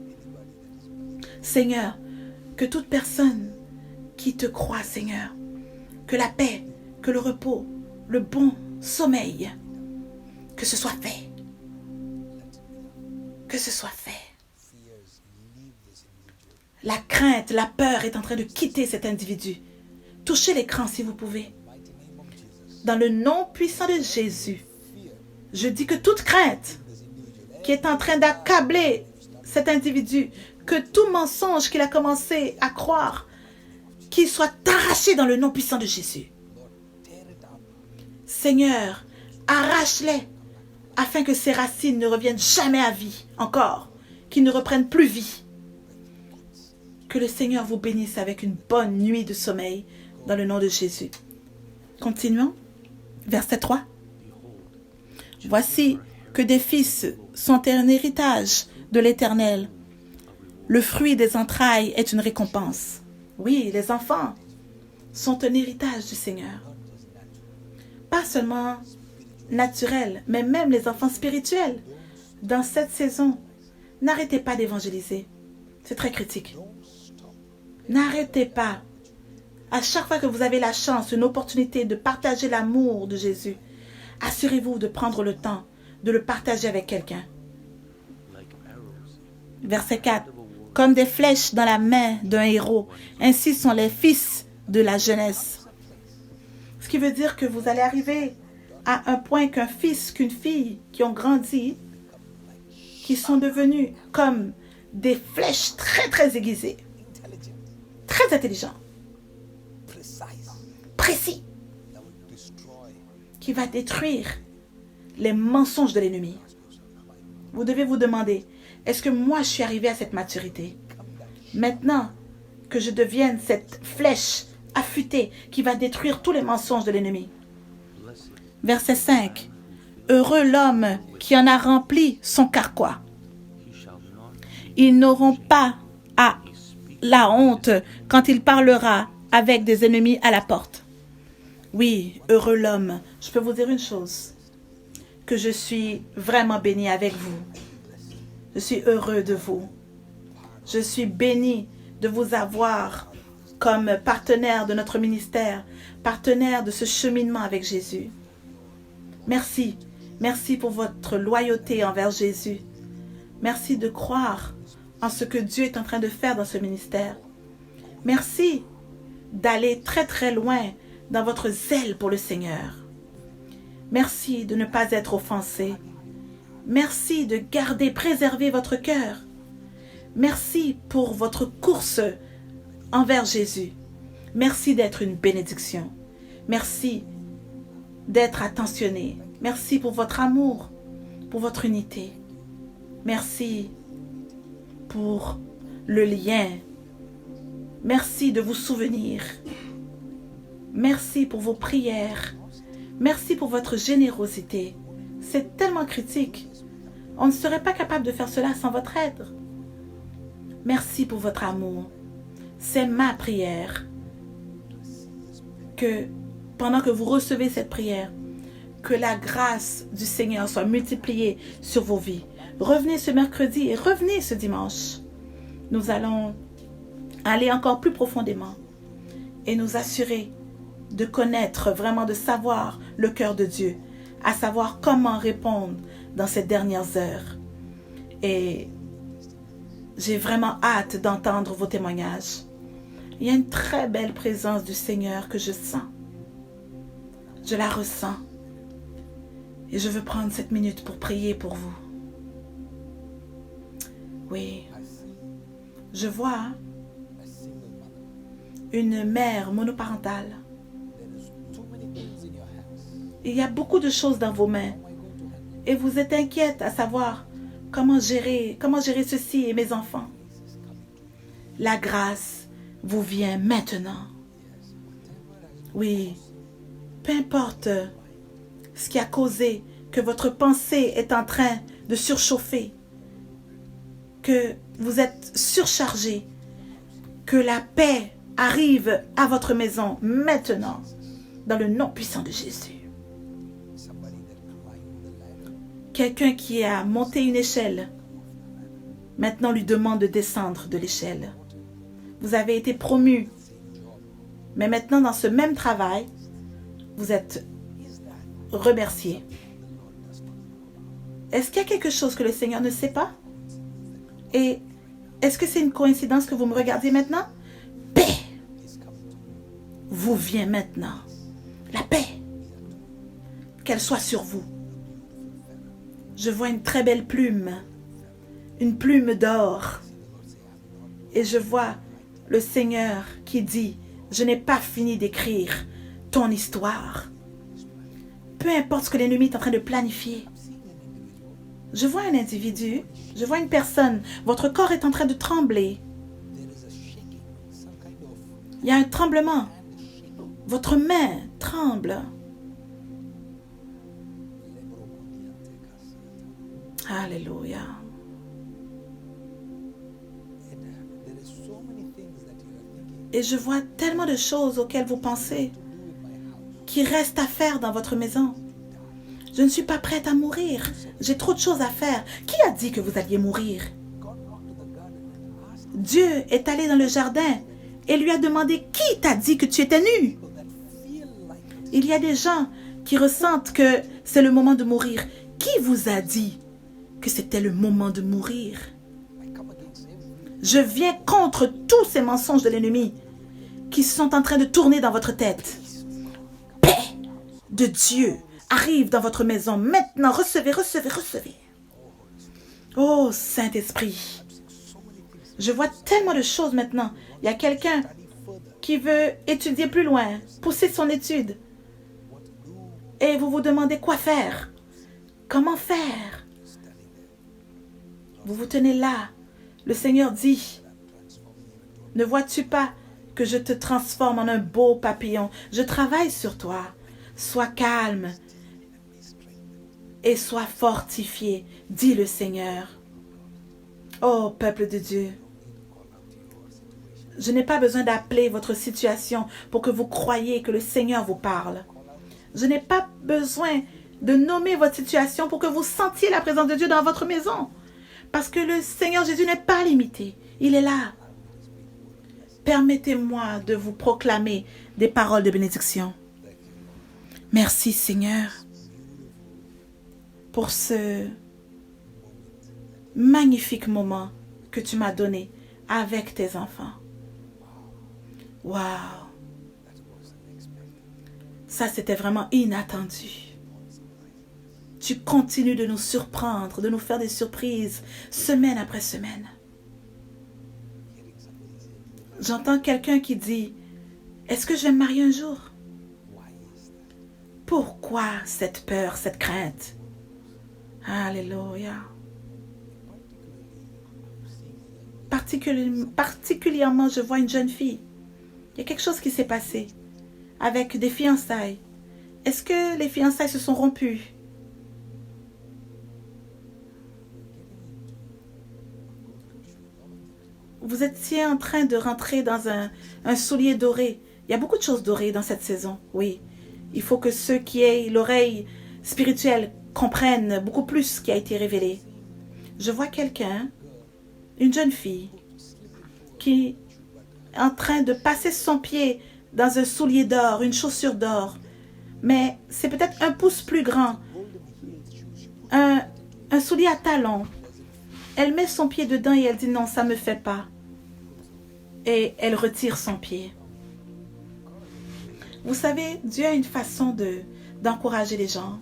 Seigneur, que toute personne qui te croit, Seigneur, que la paix, que le repos, le bon sommeil, que ce soit fait. Que ce soit fait. La crainte, la peur est en train de quitter cet individu. Touchez l'écran si vous pouvez. Dans le nom puissant de Jésus, je dis que toute crainte qui est en train d'accabler cet individu, que tout mensonge qu'il a commencé à croire, qu'il soit arraché dans le nom puissant de Jésus. Seigneur, arrache-les afin que ces racines ne reviennent jamais à vie encore, qu'ils ne reprennent plus vie. Que le Seigneur vous bénisse avec une bonne nuit de sommeil dans le nom de Jésus. Continuons. Verset 3. Voici que que des fils sont un héritage de l'Éternel. Le fruit des entrailles est une récompense. Oui, les enfants sont un héritage du Seigneur. Pas seulement naturel, mais même les enfants spirituels. Dans cette saison, n'arrêtez pas d'évangéliser. C'est très critique. N'arrêtez pas. À chaque fois que vous avez la chance, une opportunité de partager l'amour de Jésus, assurez-vous de prendre le temps de le partager avec quelqu'un. Verset 4. Comme des flèches dans la main d'un héros, ainsi sont les fils de la jeunesse. Ce qui veut dire que vous allez arriver à un point qu'un fils, qu'une fille qui ont grandi, qui sont devenus comme des flèches très très aiguisées, très intelligents, précis, qui va détruire les mensonges de l'ennemi. Vous devez vous demander, est-ce que moi je suis arrivé à cette maturité? Maintenant que je devienne cette flèche affûtée qui va détruire tous les mensonges de l'ennemi. Verset 5. Heureux l'homme qui en a rempli son carquois. Ils n'auront pas à la honte quand il parlera avec des ennemis à la porte. Oui, heureux l'homme. Je peux vous dire une chose, que je suis vraiment béni avec vous. Je suis heureux de vous. Je suis béni de vous avoir comme partenaire de notre ministère, partenaire de ce cheminement avec Jésus. Merci. Merci pour votre loyauté envers Jésus. Merci de croire en ce que Dieu est en train de faire dans ce ministère. Merci d'aller très très loin dans votre zèle pour le Seigneur. Merci de ne pas être offensé. Merci de garder, préserver votre cœur. Merci pour votre course envers Jésus. Merci d'être une bénédiction. Merci d'être attentionné. Merci pour votre amour, pour votre unité. Merci pour le lien. Merci de vous souvenir. Merci pour vos prières. Merci pour votre générosité. C'est tellement critique. On ne serait pas capable de faire cela sans votre aide. Merci pour votre amour. C'est ma prière que pendant que vous recevez cette prière, que la grâce du Seigneur soit multipliée sur vos vies. Revenez ce mercredi et revenez ce dimanche. Nous allons aller encore plus profondément et nous assurer de connaître, vraiment de savoir le cœur de Dieu, à savoir comment répondre dans ces dernières heures. Et j'ai vraiment hâte d'entendre vos témoignages. Il y a une très belle présence du Seigneur que je sens. Je la ressens. Et je veux prendre cette minute pour prier pour vous. Oui. Je vois une mère monoparentale. Il y a beaucoup de choses dans vos mains. Et vous êtes inquiète à savoir comment gérer ceci et mes enfants. La grâce vous vient maintenant. Oui. Peu importe ce qui a causé que votre pensée est en train de surchauffer, que vous êtes surchargé, que la paix arrive à votre maison maintenant, dans le nom puissant de Jésus. Quelqu'un qui a monté une échelle, maintenant lui demande de descendre de l'échelle. Vous avez été promu, mais maintenant dans ce même travail, vous êtes remercié. Est-ce qu'il y a quelque chose que le Seigneur ne sait pas? Et est-ce que c'est une coïncidence que vous me regardiez maintenant? Paix vous vient maintenant. La paix, qu'elle soit sur vous. Je vois une très belle plume, une plume d'or. Et je vois le Seigneur qui dit, je n'ai pas fini d'écrire ton histoire. Peu importe ce que l'ennemi est en train de planifier. Je vois un individu, je vois une personne, votre corps est en train de trembler. Il y a un tremblement. Votre main tremble. Alléluia. Et je vois tellement de choses auxquelles vous pensez qui restent à faire dans votre maison. Je ne suis pas prête à mourir. J'ai trop de choses à faire. Qui a dit que vous alliez mourir? Dieu est allé dans le jardin et lui a demandé « Qui t'a dit que tu étais nu ?» Il y a des gens qui ressentent que c'est le moment de mourir. Qui vous a dit que c'était le moment de mourir? Je viens contre tous ces mensonges de l'ennemi qui sont en train de tourner dans votre tête. Paix de Dieu arrive dans votre maison. Maintenant, recevez, recevez, recevez. Oh, Saint-Esprit. Je vois tellement de choses maintenant. Il y a quelqu'un qui veut étudier plus loin, pousser son étude. Et vous vous demandez quoi faire. Comment faire? Vous vous tenez là. Le Seigneur dit, ne vois-tu pas que je te transforme en un beau papillon? Je travaille sur toi. Sois calme et sois fortifié, dit le Seigneur. Oh, peuple de Dieu, je n'ai pas besoin d'appeler votre situation pour que vous croyiez que le Seigneur vous parle. Je n'ai pas besoin de nommer votre situation pour que vous sentiez la présence de Dieu dans votre maison. Parce que le Seigneur Jésus n'est pas limité. Il est là. Permettez-moi de vous proclamer des paroles de bénédiction. Merci Seigneur pour ce magnifique moment que tu m'as donné avec tes enfants. Waouh! Ça, c'était vraiment inattendu. Tu continues de nous surprendre, de nous faire des surprises, semaine après semaine. J'entends quelqu'un qui dit, est-ce que je vais me marier un jour? Pourquoi cette peur, cette crainte? Alléluia. Particulièrement, je vois une jeune fille. Il y a quelque chose qui s'est passé avec des fiançailles. Est-ce que les fiançailles se sont rompues? Vous étiez en train de rentrer dans un soulier doré. Il y a beaucoup de choses dorées dans cette saison, oui. Il faut que ceux qui aient l'oreille spirituelle comprennent beaucoup plus ce qui a été révélé. Je vois quelqu'un, une jeune fille, qui est en train de passer son pied dans un soulier d'or, une chaussure d'or. Mais c'est peut-être un pouce plus grand. Un soulier à talons. Elle met son pied dedans et elle dit non, ça ne me fait pas. Et elle retire son pied. Vous savez, Dieu a une façon d'encourager les gens.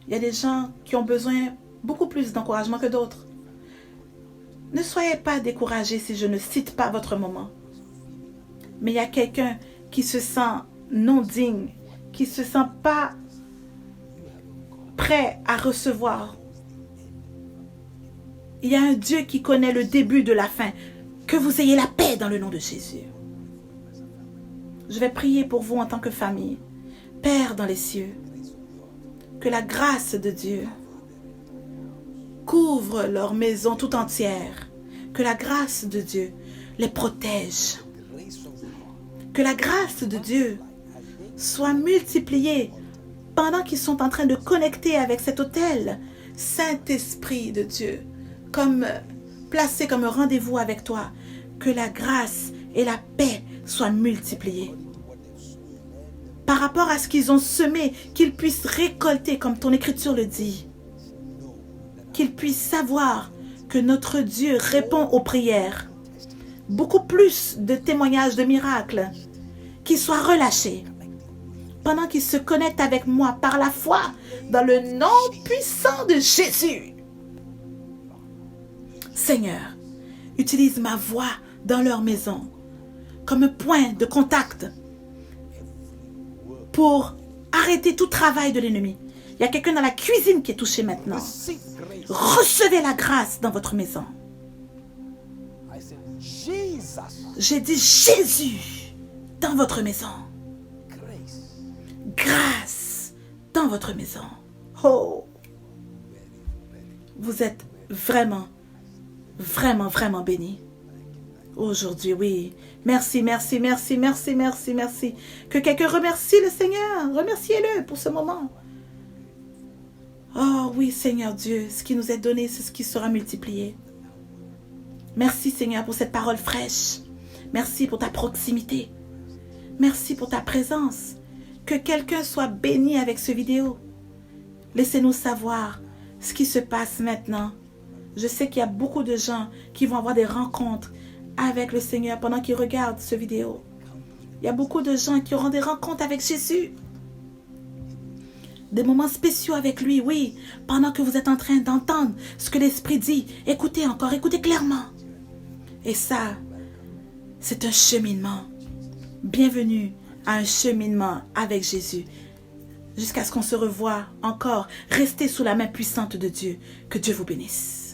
Il y a des gens qui ont besoin beaucoup plus d'encouragement que d'autres. Ne soyez pas découragés si je ne cite pas votre moment. Mais il y a quelqu'un qui se sent non digne, qui ne se sent pas prêt à recevoir. Il y a un Dieu qui connaît le début de la fin. Que vous ayez la paix dans le nom de Jésus. Je vais prier pour vous en tant que famille. Père dans les cieux, que la grâce de Dieu couvre leur maison tout entière. Que la grâce de Dieu les protège. Que la grâce de Dieu soit multipliée pendant qu'ils sont en train de connecter avec cet autel. Saint-Esprit de Dieu, placé comme un rendez-vous avec toi, que la grâce et la paix soient multipliées. Par rapport à ce qu'ils ont semé, qu'ils puissent récolter comme ton écriture le dit. Qu'ils puissent savoir que notre Dieu répond aux prières. Beaucoup plus de témoignages de miracles qui soient relâchés pendant qu'ils se connectent avec moi par la foi dans le nom puissant de Jésus. Seigneur, utilise ma voix dans leur maison comme un point de contact pour arrêter tout travail de l'ennemi. Il y a quelqu'un dans la cuisine qui est touché maintenant. Recevez la grâce dans votre maison. J'ai dit Jésus dans votre maison. Grâce dans votre maison. Oh, Vous êtes vraiment, vraiment, vraiment bénis. Aujourd'hui, oui. Merci, merci, merci, merci, merci, merci. Que quelqu'un remercie le Seigneur. Remerciez-le pour ce moment. Oh oui, Seigneur Dieu, ce qui nous est donné, c'est ce qui sera multiplié. Merci, Seigneur, pour cette parole fraîche. Merci pour ta proximité. Merci pour ta présence. Que quelqu'un soit béni avec ce vidéo. Laissez-nous savoir ce qui se passe maintenant. Je sais qu'il y a beaucoup de gens qui vont avoir des rencontres avec le Seigneur pendant qu'ils regardent ce vidéo. Il y a beaucoup de gens qui auront des rencontres avec Jésus. Des moments spéciaux avec lui, oui. Pendant que vous êtes en train d'entendre ce que l'Esprit dit, écoutez encore, écoutez clairement. Et ça, c'est un cheminement. Bienvenue à un cheminement avec Jésus. Jusqu'à ce qu'on se revoie encore. Restez sous la main puissante de Dieu. Que Dieu vous bénisse.